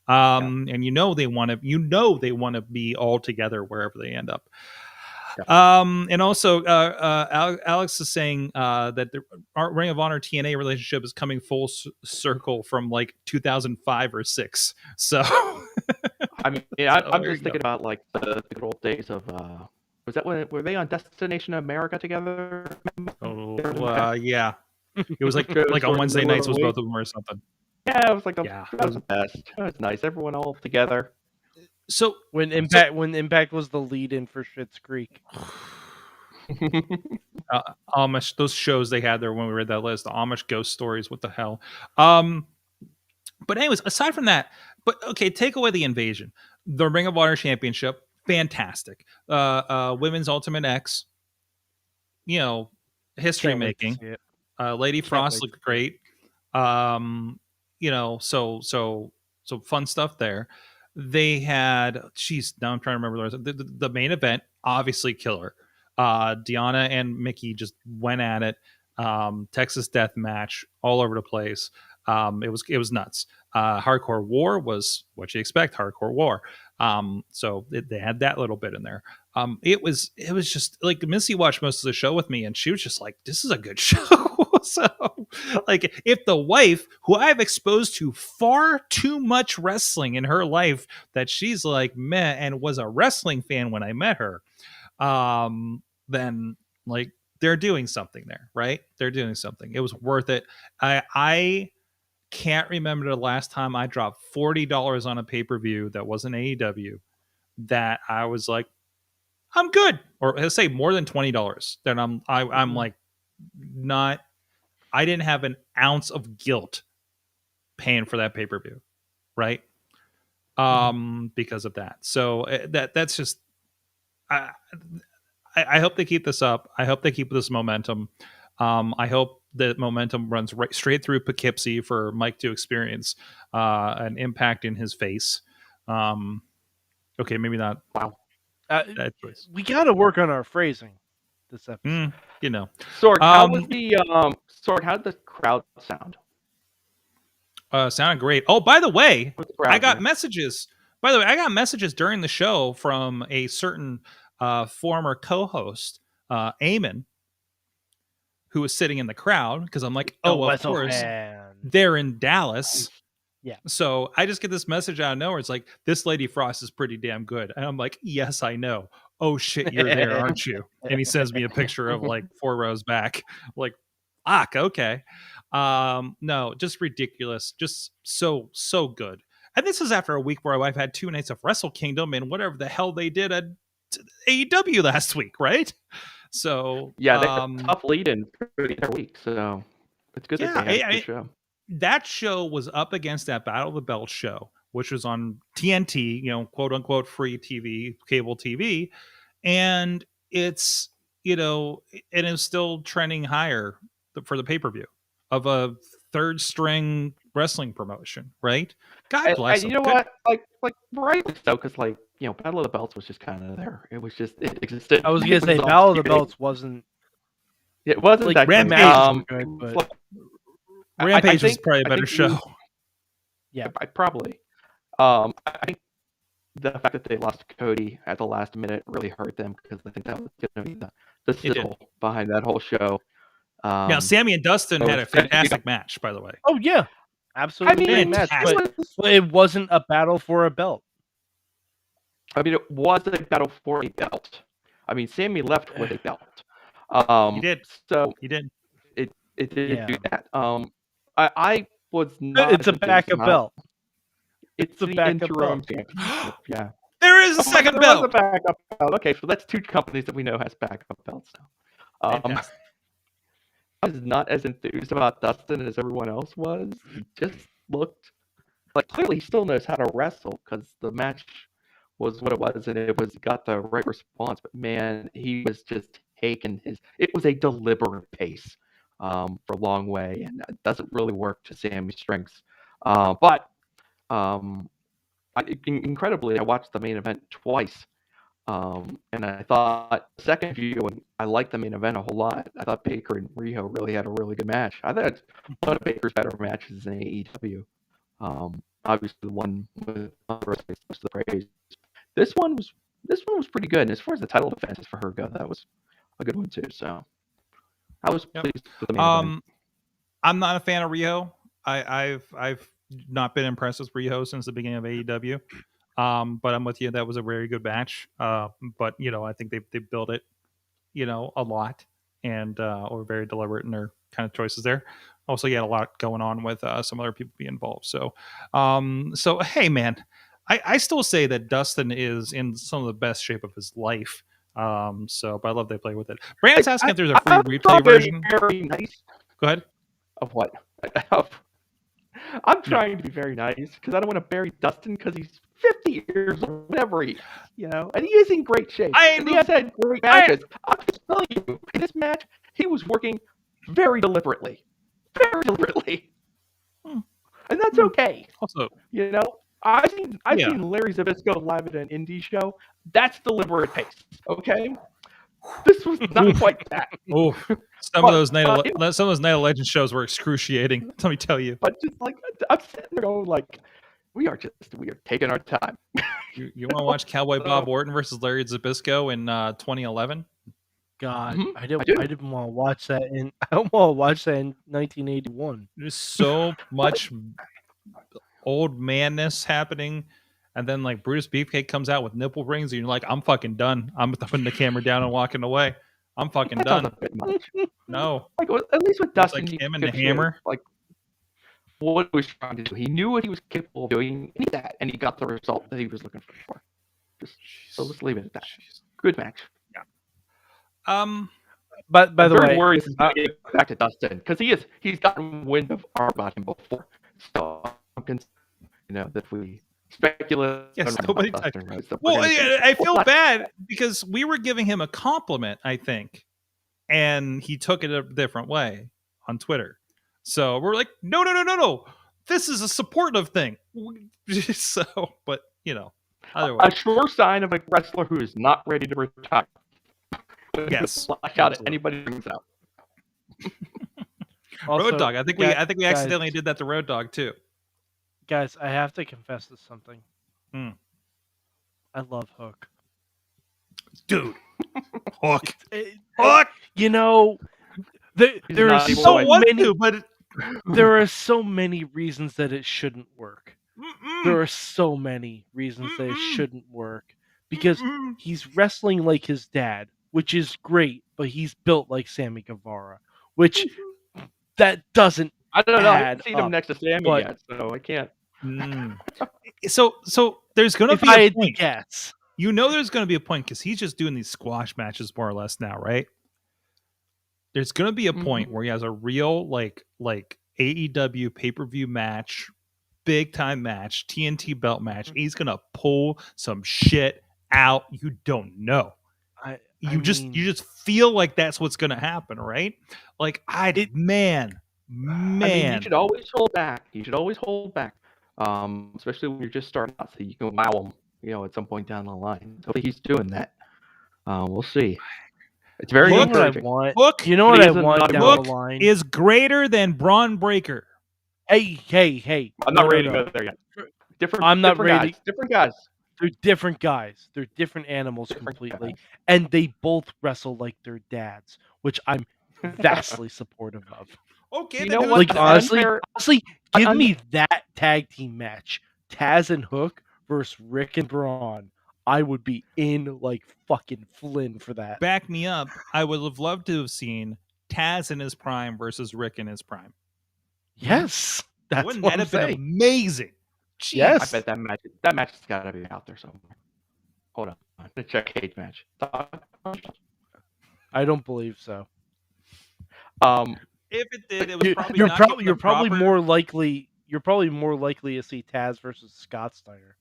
and they want to be all together wherever they end up. And also, Alex is saying that the Ring of Honor TNA relationship is coming full circle from like 2005 or 6. So, I mean, I'm just thinking about like the good old days of. Was that when were they on Destination America together? Yeah, it was like on Wednesday nights was both of them or something. Yeah, it was like that was the best. It was nice, everyone all together. So when Impact was the lead-in for Schitt's Creek. Amish, those shows they had there when we read that list, the Amish ghost stories, what the hell. But anyways, aside from that, take away the invasion, the Ring of Honor Championship, fantastic. Women's Ultimate X, history making. Lady Frost looked great. So fun stuff there. They had, now I'm trying to remember the main event, obviously killer. Deanna and Mickey just went at it. Texas Death Match all over the place. It was nuts. Hardcore War was what you expect. Hardcore War. So they had that little bit in there. It was just like Missy watched most of the show with me, and she was just like, "This is a good show." So, like, if the wife, who I've exposed to far too much wrestling in her life, that she's like meh, and was a wrestling fan when I met her, then like they're doing something there, right? They're doing something. It was worth it. I can't remember the last time I dropped $40 on a pay-per-view that wasn't AEW that I was like, I'm good, or let's say more than $20. Then I'm like, not. I didn't have an ounce of guilt paying for that pay-per-view, right? Because of that. So that's just. I hope they keep this up. I hope they keep this momentum. I hope that momentum runs right straight through Poughkeepsie for Mike to experience an impact in his face. Okay, maybe not. Wow. We got to work on our phrasing this episode. Sorg, how was the Sorg? How did the crowd sound? Sounded great. Oh, by the way, I got messages. By the way, I got messages during the show from a certain former co-host, Eamon, who was sitting in the crowd, because I'm like, of course, they're in Dallas. Yeah. So I just get this message out of nowhere. It's like, this Lady Frost is pretty damn good. And I'm like, yes, I know. Oh shit, you're there, aren't you? And he sends me a picture of like 4 rows back. Like, okay. No, just ridiculous. Just so good. And this is after a week where I've had 2 nights of Wrestle Kingdom and whatever the hell they did at AEW last week, right? So yeah, they had a tough lead in for the entire week. So it's good that they had the show. That show was up against that Battle of the Belts show, which was on TNT, quote unquote free TV, cable TV, and it's it is still trending higher for the pay-per-view of a third string wrestling promotion, right? God bless them. You know what? Like right though, because Battle of the Belts was just kind of there. It was just it existed. I was gonna say Battle of the Belts wasn't. It wasn't like that Rampage good, but Rampage was probably a better show. Yeah, probably. I think the fact that they lost Cody at the last minute really hurt them, because I think that was going to be the sizzle behind that whole show. Now, Sammy and Dustin had a fantastic match, by the way. Oh yeah, absolutely. I mean, match, but it wasn't a battle for a belt. I mean, it was a battle for a belt. I mean, Sammy left with a belt. He did. So he did. It did do Yeah. that. I was not. It's a as enthused backup about- belt. It's a the backup interim belt. championship. Yeah. There is a Oh, second there belt. was a backup belt. Okay, so that's two companies that we know has backup belts now. Fantastic. I was not as enthused about Dustin as everyone else was. He just looked like clearly he still knows how to wrestle because the match was what it was and it got the right response. But man, he was just taking his. It was a deliberate pace for a long way, and it doesn't really work to Sammy's strengths. But incredibly, I watched the main event twice. And I thought second viewing, I liked the main event a whole lot. I thought Baker and Riho really had a really good match. I thought it's one of Baker's better matches in AEW. Obviously, the one with most of the praise. This one was pretty good. And as far as the title defenses for her go, that was a good one too. So I was pleased with the main event. I'm not a fan of Riho. I've not been impressed with Riho since the beginning of AEW. But I'm with you. That was a very good match. But I think they built it, a lot, and were very deliberate in their kind of choices there. Also, you had a lot going on with some other people being involved. So hey, man, I still say that Dustin is in some of the best shape of his life. But I love they play with it. Brandon's asking if there's a free replay version. Very nice. Go ahead. Of what? I'm trying to be very nice because I don't want to bury Dustin because he's 50 years or whatever he is, and he is in great shape. And he has had great matches. I'm just telling you, in this match, he was working very deliberately. And that's okay. Also, I've seen Larry Zbyszko live at an indie show. That's deliberate pace, okay? This was not quite that. Oh, some of those Night of Legends shows were excruciating. Let me tell you. But just like I'm sitting there going, like, we are taking our time. You want to watch Cowboy Bob Orton versus Larry Zbyszko in 2011? God, I didn't want to watch that in. I don't want to watch that in 1981. There's so much old manness happening. And then like Brutus Beefcake comes out with nipple rings, and you're like, I'm fucking done. I'm putting the camera down and walking away. I'm fucking done. A bit much. No. Like at least with Dustin, like him and the hammer. Like what he was trying to do. He knew what he was capable of doing, and he got the result that he was looking for. So let's leave it at that. Good match. Yeah. But by the way, worried back to Dustin because he's gotten wind of about him before. So I'm concerned, that we speculate. Yes, nobody. Well, I feel bad because we were giving him a compliment, I think, and he took it a different way on Twitter. So we're like, no. This is a supportive thing. But otherwise, a sure sign of a wrestler who is not ready to retire. Yes, I got it. Anybody brings it up. Also, Road Dogg. I think we accidentally did that to Road Dogg too. Guys, I have to confess to something. I love Hook. Dude. Hook. Hook! There are so many reasons that it shouldn't work. There are so many reasons that it shouldn't work. Because he's wrestling like his dad, which is great, but he's built like Sammy Guevara, which that doesn't I don't know. I haven't add seen him up, next to Sammy but- yet, so I can't. So there's going to If be I a had to point. guess. There's going to be a point because he's just doing these squash matches more or less now, right? There's going to be a point where he has a real like AEW pay-per-view match, big time match, TNT belt match. He's going to pull some shit out you don't know. You just feel like that's what's going to happen, right? Like man. I mean, you should always hold back. Especially when you're just starting out, so you can wow him, at some point down the line. So he's doing that. We'll see. It's very encouraging. Hook, you know what I want down Hook the line is greater than Braun Breaker. Hey! I'm not ready to go there yet. I'm not ready. Guys. Different guys. They're different guys. They're different animals completely, and they both wrestle like their dads, which I'm vastly supportive of. Okay, honestly, give me that tag team match, Taz and Hook versus Rick and Braun. I would be in like fucking Flynn for that. Back me up. I would have loved to have seen Taz in his prime versus Rick in his prime? Yes, that's Wouldn't what that I'm have been saying. amazing? Jeez. Yes. I bet that match has got to be out there somewhere. Hold on, I'm gonna check cage match. I don't believe so. If it did, it was probably You're not probably given you're the probably proper- more likely to see Taz versus Scott Steiner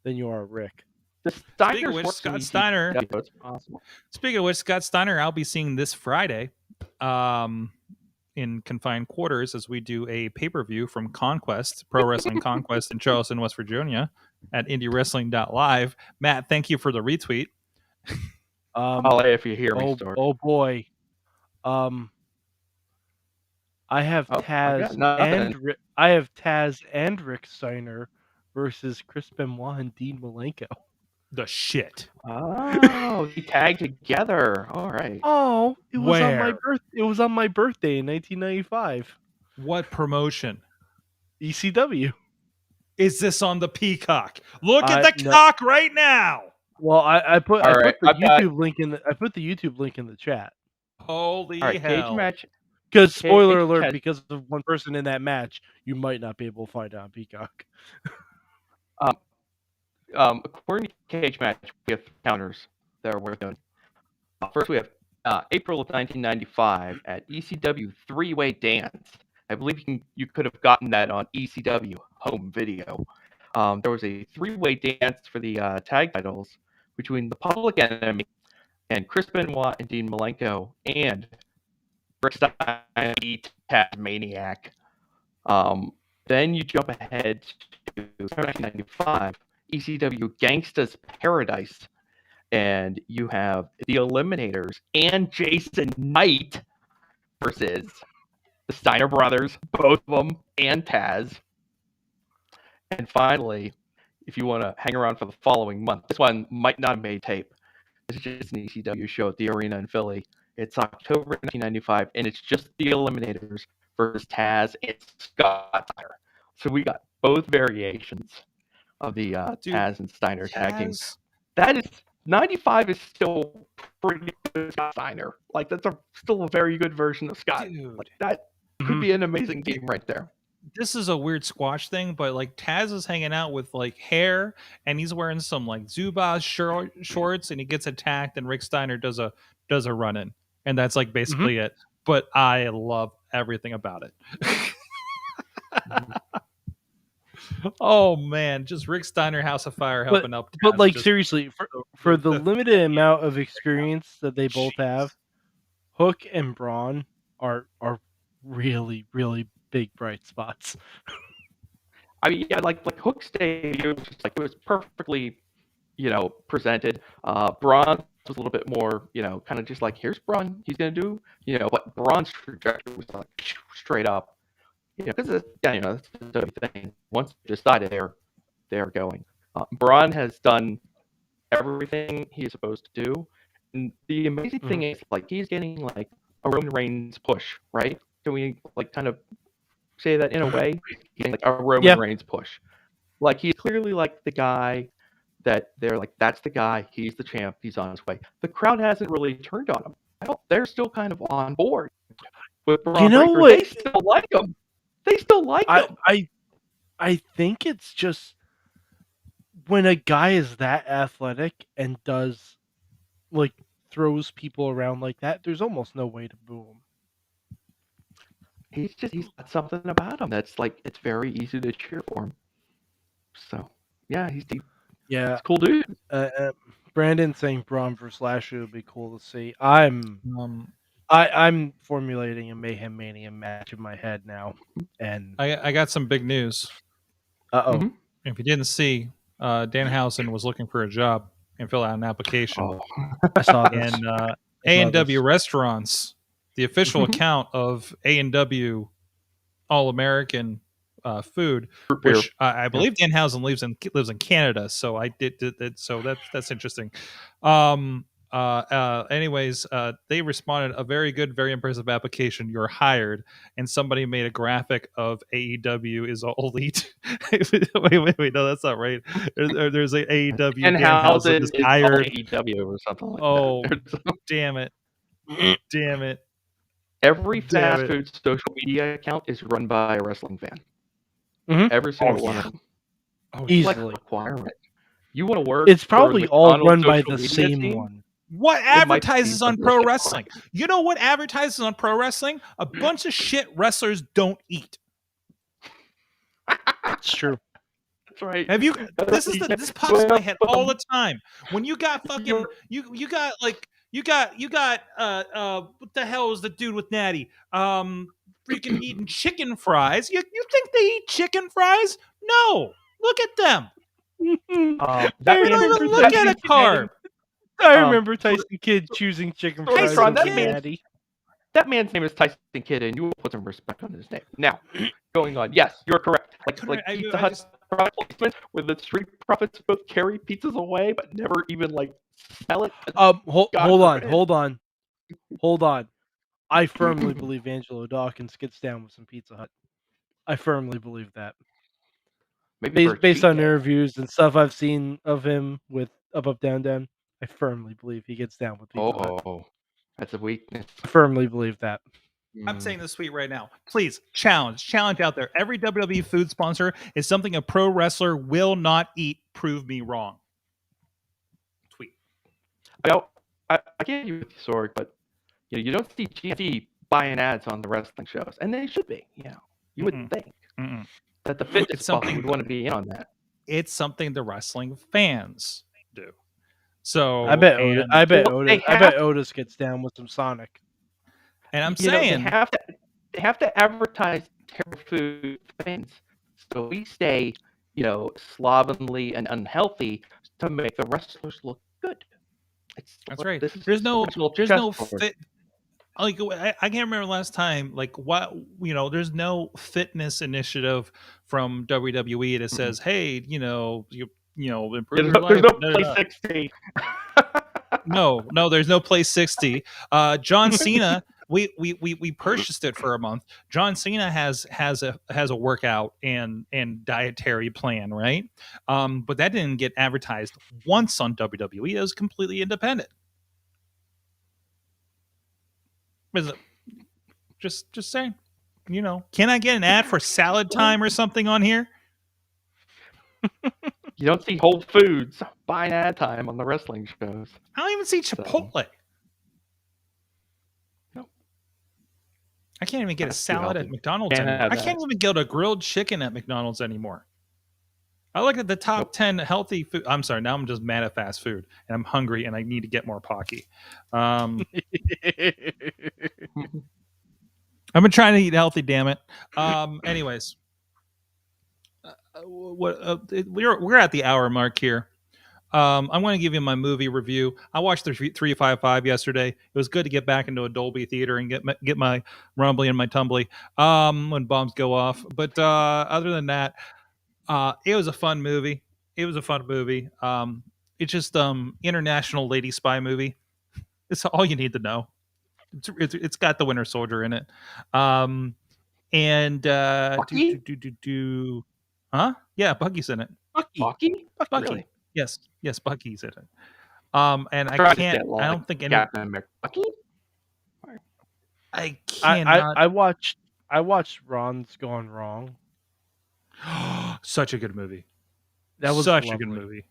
than you are Rick. The Speaking of Steiners which, work Scott in Steiner. ECW, so it's possible. Speaking of which, Scott Steiner, I'll be seeing this Friday, in confined quarters as we do a pay-per-view from Conquest, Pro Wrestling Conquest in Charleston, West Virginia, at IndyWrestling.us. Matt, thank you for the retweet. I'll if you hear me, Stuart. Oh boy. I have Oh, I got Taz nothing. I have Taz and Rick Steiner versus Chris Benoit and Dean Malenko. The shit. Oh, we tagged together. All right. Oh, it was on my Where? It was on my birthday in 1995. What promotion? ECW. Is this on the Peacock? Look at the No. cock right now. Well, I put All the right, I've got- YouTube link in the chat. Holy All right, hell. cage match. Because spoiler Cage alert, match. because of one person in that match, you might not be able to find it on Peacock. According to cage match, we have 3 counters that are worth doing. First, we have April of 1995 at ECW 3-Way Dance. I believe you could have gotten that on ECW home video. There was a 3-Way dance for the tag titles between the Public Enemy and Chris Benoit and Dean Malenko and Rick Steiner, Taz Maniac. Then you jump ahead to 1995, ECW Gangsta's Paradise, and you have the Eliminators and Jason Knight versus the Steiner brothers, both of them, and Taz. And finally, if you want to hang around for the following month, this one might not have made tape. This is just an ECW show at the arena in Philly. It's October 1995, and it's just the Eliminators versus Taz and Scott Steiner. So we got both variations of the Taz and Steiner tag teams. That is 95 is still pretty good Scott Steiner. Like that's still a very good version of Scott. Dude. Like, that could be an amazing team right there. This is a weird squash thing, but like Taz is hanging out with like hair and he's wearing some like Zubaz shorts and he gets attacked and Rick Steiner does a run in. And that's like basically it. But I love everything about it. Oh man, just Rick Steiner House of Fire helping up. Taz. But like seriously, for the limited amount of experience that they both have, Hook and Braun are really, really big bright spots. I mean, yeah, like Hook's debut was just, it was perfectly, presented. Braun was a little bit more, kind of just like, here's Braun, he's gonna do, but Braun's trajectory was like straight up. Because that's the thing. Once they decided they're going. Braun has done everything he's supposed to do, and the amazing thing is he's getting like a Roman Reigns push, right? Can we kind of say that in a way? He's getting like a Roman Reigns push. Like he's clearly like the guy that they're like, that's the guy. He's the champ. He's on his way. The crowd hasn't really turned on him. They're still kind of on board with Braun Breaker. What? They still like him. They still like him. I think it's just when a guy is that athletic and does throws people around like that, there's almost no way to boo him. He's got something about him that's it's very easy to cheer for him. So yeah, he's a cool dude. Brandon saying Braun versus Lashley would be cool to see. I'm formulating a Mayhem Mania match in my head now, and I got some big news. If you didn't see, Danhausen was looking for a job and filled out an application. I saw this. And A&W Restaurants, the official account of A&W All-American Food, which I believe Danhausen lives in Canada. So I did so that's interesting. Anyways, they responded, a very good, very impressive application. You're hired. And somebody made a graphic of AEW is all elite. wait, no, that's not right. There's a AEW and Danhausen is hired. AEW or something like that. Oh, damn it. Every Damn fast it. food social media account is run by a wrestling fan. Mhm. Every single one yeah. of them. Oh, It's like a Easily. requirement. You want to work It's for probably the all McDonald's run by social the media same team? one. What It might be advertises on under pro the wrestling? You know what advertises on pro wrestling? A bunch of shit wrestlers don't eat. It's true. That's right. Have you? This pops in my head all the time. When you got fucking you got like you got what the hell is the dude with Natty? Freaking eating chicken fries. You think they eat chicken fries? No. Look at them. I That They don't man, even look at a carb. remember Tyson Kidd choosing chicken fries Sorgatron, over that man- Natty. that man's name is Tyson Kidd, and you will put some respect on his name. Now, going on. Yes, you're correct. Like I Pizza Hut product placement, where the street profits both carry pizzas away, but never even like sell it. Hold forbid. on. I firmly believe Angelo Dawkins gets down with some Pizza Hut. I firmly believe that. Maybe for a Based cheat on day. interviews and stuff I've seen of him with Up Down Down, I firmly believe he gets down with Pizza Hut. Oh, that's a weakness. I firmly believe that. I'm saying this tweet right now. Please challenge out there. Every WWE food sponsor is something a pro wrestler will not eat. Prove me wrong. Tweet. I get you with the Sorg, but you don't see GNC buying ads on the wrestling shows, and they should be. You would think that the fitness It's something buff would want to be in on that. It's something the wrestling fans do. So I bet Well, they Otis gets down with some Sonic. And I'm they saying have to advertise terrible food for fans, so we stay slovenly and unhealthy to make the wrestlers look good. that's right. This is There's no chessboard. fit. Like I can't remember last time. Like what there's no fitness initiative from WWE that says, "Hey, you improve your life." There's no Play 60. No, there's no Play 60. John Cena, we purchased it for a month. John Cena has a workout and dietary plan, right? But that didn't get advertised once on WWE. It was completely independent. Just saying, can I get an ad for Salad Time or something on here? You don't see Whole Foods buying ad time on the wrestling shows. I don't even see Chipotle. No. I can't even get a That's salad at McDonald's Can't anymore. have I that. can't even get a grilled chicken at McDonald's anymore. I look at the top 10 healthy food. I'm sorry, now I'm just mad at fast food, and I'm hungry, and I need to get more Pocky. I've been trying to eat healthy, damn it. Anyways, we're at the hour mark here. I'm going to give you my movie review. I watched the 355 yesterday. It was good to get back into a Dolby theater and get my rumbly and my tumbly when bombs go off. But other than that, it was a fun movie. It's just international lady spy movie. It's all you need to know. It's got the Winter Soldier in it. Bucky? Huh? Yeah, Bucky's in it. Bucky? Bucky. Really? Yes, Bucky's in it. And I don't think any. Captain America. Bucky? I cannot. I watched Ron's Gone Wrong. Such a good movie. That was such lovely. a good movie.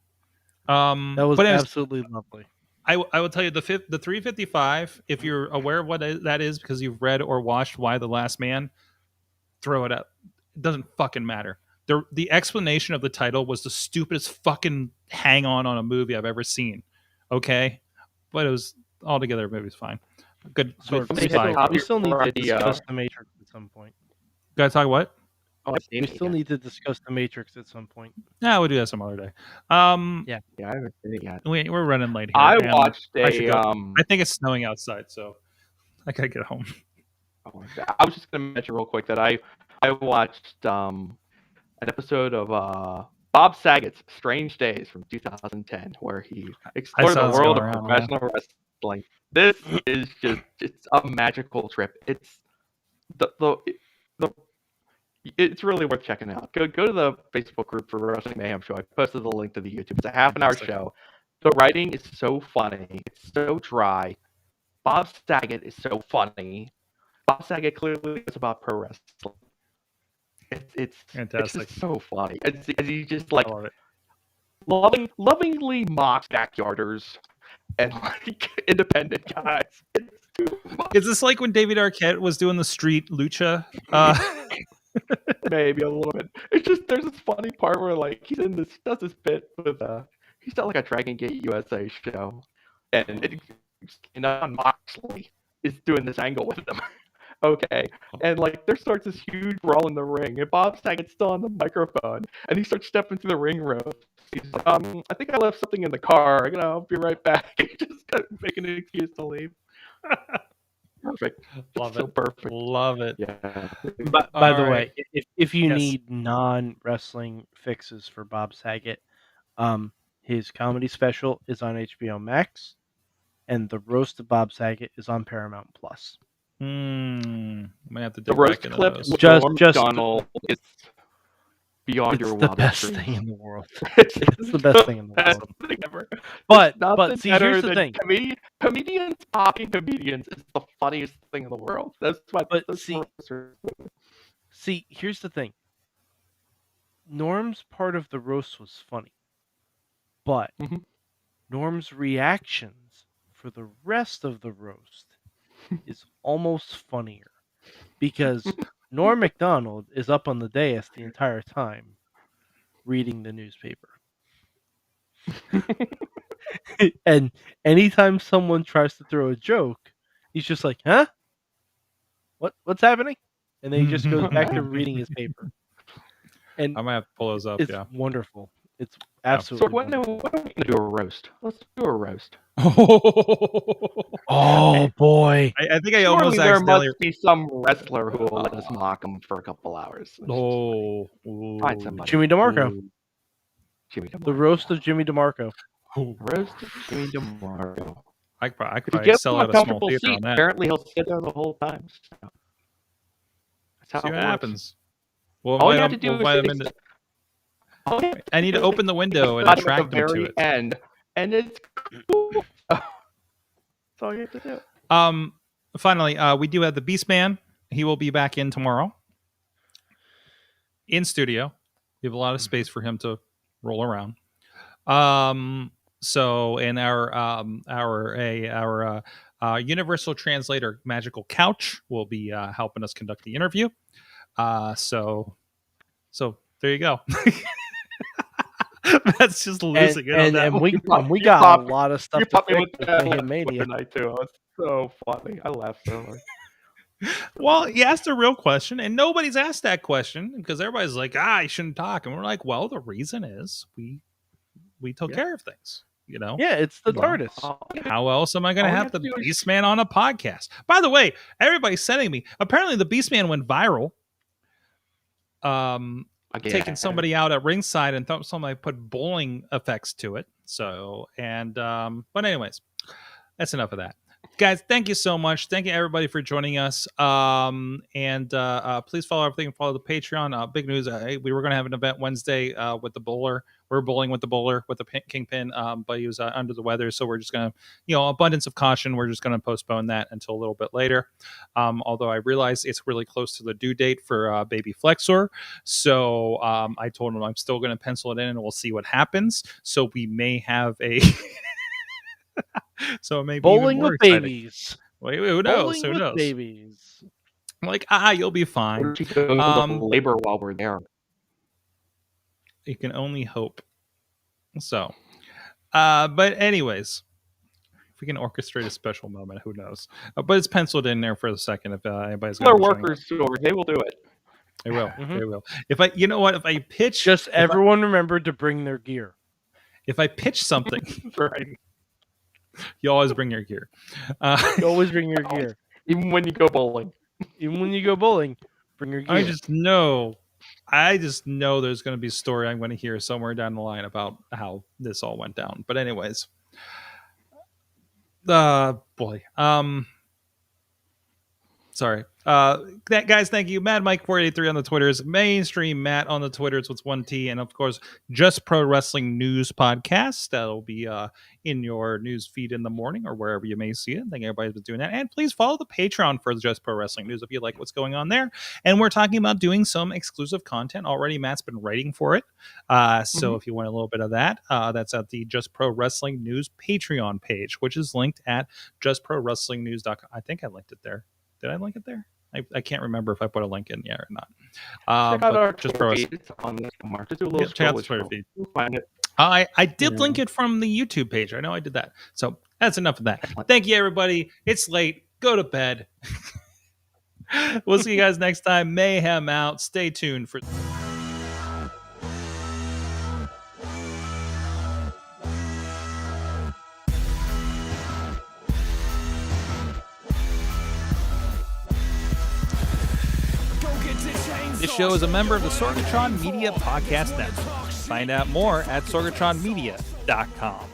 That was absolutely lovely. I will tell you the 355. If you're aware of what that is because you've read or watched Why the Last Man, throw it up. It doesn't fucking matter. The explanation of the title was the stupidest fucking hang on a movie I've ever seen. Okay, but it was altogether the movie's fine. Good. We still need to discuss The Matrix at some point. Gotta talk what? We still need to discuss The Matrix at some point. Yeah, we'll do that some other day. Yeah, I haven't seen it yet. We're running late here. I watched I think it's snowing outside, so I gotta get home. I was just gonna mention real quick that I watched an episode of Bob Saget's Strange Days from 2010, where he explored the world of professional wrestling. This is it's a magical trip. It's it's really worth checking out. Go to the Facebook group for Wrestling Mayhem Show. I posted the link to the YouTube. It's a half-an-hour show. The writing is so funny. It's so dry. Bob Saget is so funny. Bob Saget clearly is about pro wrestling. It's Fantastic. just so funny. As he just like I love it. lovingly mocks backyarders and like independent guys. It's too much. Is this like when David Arquette was doing the street lucha? Maybe a little bit. It's just there's this funny part where like he does this bit with he's done like a Dragon Gate USA show, and Moxley is doing this angle with them. Okay, and like there starts this huge brawl in the ring, and Bob Saget's still on the microphone, and he starts stepping through the ring rope. He's like, I think I left something in the car. I'll be right back. He just kind of making an excuse to leave. Perfect. Love So it. perfect. Love it. Yeah. But by the All way, right. if you Yes. need non-wrestling fixes for Bob Saget, his comedy special is on HBO Max, and the roast of Bob Saget is on Paramount Plus. Might have to The dig roast back into clip those. with Just- Norm just- Macdonald is beyond It's your the wildest best dreams. thing in the world. It's the best thing in the best world. thing ever. But Nothing see, better here's the than thing. comedians mocking comedians is the funniest thing in the world. That's why. But that's see- what- See, here's the thing. Norm's part of the roast was funny, but Mhm. Norm's reactions for the rest of the roast is almost funnier because Norm Macdonald is up on the dais the entire time reading the newspaper. And anytime someone tries to throw a joke, he's just like, "Huh? What's happening?" And then he just goes back to reading his paper. And I might have to pull those up. it's Yeah. wonderful. It's So absolutely when are wonderful. we gonna do a roast? Let's do a roast. Oh boy! I think I almost Surely there accidentally. must be some wrestler who will let us mock him for a couple hours. Oh, Find somebody. Jimmy DeMarco. Jimmy DeMarco. The roast of Jimmy DeMarco. Roast of Jimmy DeMarco. I could If you probably give sell him a out a small comfortable theater seat, on that. apparently he'll sit there the whole time. So that's how See it what works. happens. We'll All you invite have to him. do We'll is invite him say- into. all you have I need to do is open the window and nod at attract the them to very it. end, and it's cool. That's all you have to do. Finally, we do have the Beast Man. He will be back in tomorrow in studio. We have a lot of space for him to roll around. So, and our universal translator, Magical Couch, will be helping us conduct the interview. So there you go. That's just losing it on that. And we You pop- we you got pop- a lot of stuff You to put me fix with with that Mayhem Mania. tonight too. It was so funny. I laughed so hard. Well, you asked a real question, and nobody's asked that question because everybody's like, "I shouldn't talk," and we're like, "Well, the reason is we took Yeah. care of things, you know." Yeah, it's the Well, TARDIS. How else am I going All to you have have the to do is- Beastman on a podcast? By the way, everybody's sending me. Apparently, the Beastman went viral. Again. Taking somebody out at ringside and somebody put bowling effects to it. So, and but anyways, that's enough of that. Guys, thank you so much. Thank you everybody for joining us. And please follow everything. Follow the Patreon. Big news. We were going to have an event Wednesday with the bowler. We're bowling with the bowler with the Kingpin, but he was under the weather. So we're just going to, abundance of caution. We're just going to postpone that until a little bit later. Although I realize it's really close to the due date for Baby Flexor. So I told him I'm still going to pencil it in and we'll see what happens. So we may have a... So maybe Bowling even more with exciting. babies. Wait, who knows? Bowling Who with knows? babies. I'm like, you'll be fine. We're just doing the labor while we're there. You can only hope. So, but anyways, if we can orchestrate a special moment, who knows? But it's penciled in there for the second. If anybody's Our going to workers, they will do it. they will. Mhm. They will. If I, if I pitch, Just everyone remember to bring their gear. if I pitch something, Right. you always bring your gear. You always bring your gear. Even when you go bowling. Even when you go bowling, bring your gear. I just know there's going to be a story I'm going to hear somewhere down the line about how this all went down. But anyways, boy, Sorry. Guys, thank you. Mad Mike 483 on the Twitters, Mainstream Matt on the Twitters with 1T, and of course, Just Pro Wrestling News Podcast. That'll be in your news feed in the morning or wherever you may see it. Thank everybody's been doing that. And please follow the Patreon for Just Pro Wrestling News if you like what's going on there. And we're talking about doing some exclusive content already. Matt's been writing for it. So if you want a little bit of that, that's at the Just Pro Wrestling News Patreon page, which is linked at justprowrestlingnews.com. I think I linked it there. Did I link it there? I can't remember if I put a link in yet or not. Check out our Just Twitter feed. It's on the mark. Just do a little check out the scroll. Twitter feed. You'll find it. I did link it from the YouTube page. I know I did that. So that's enough of that. Excellent. Thank you, everybody. It's late. Go to bed. We'll see you guys next time. Mayhem out. Stay tuned for. This show is a member of the Sorgatron Media Podcast Network. Find out more at sorgatronmedia.com.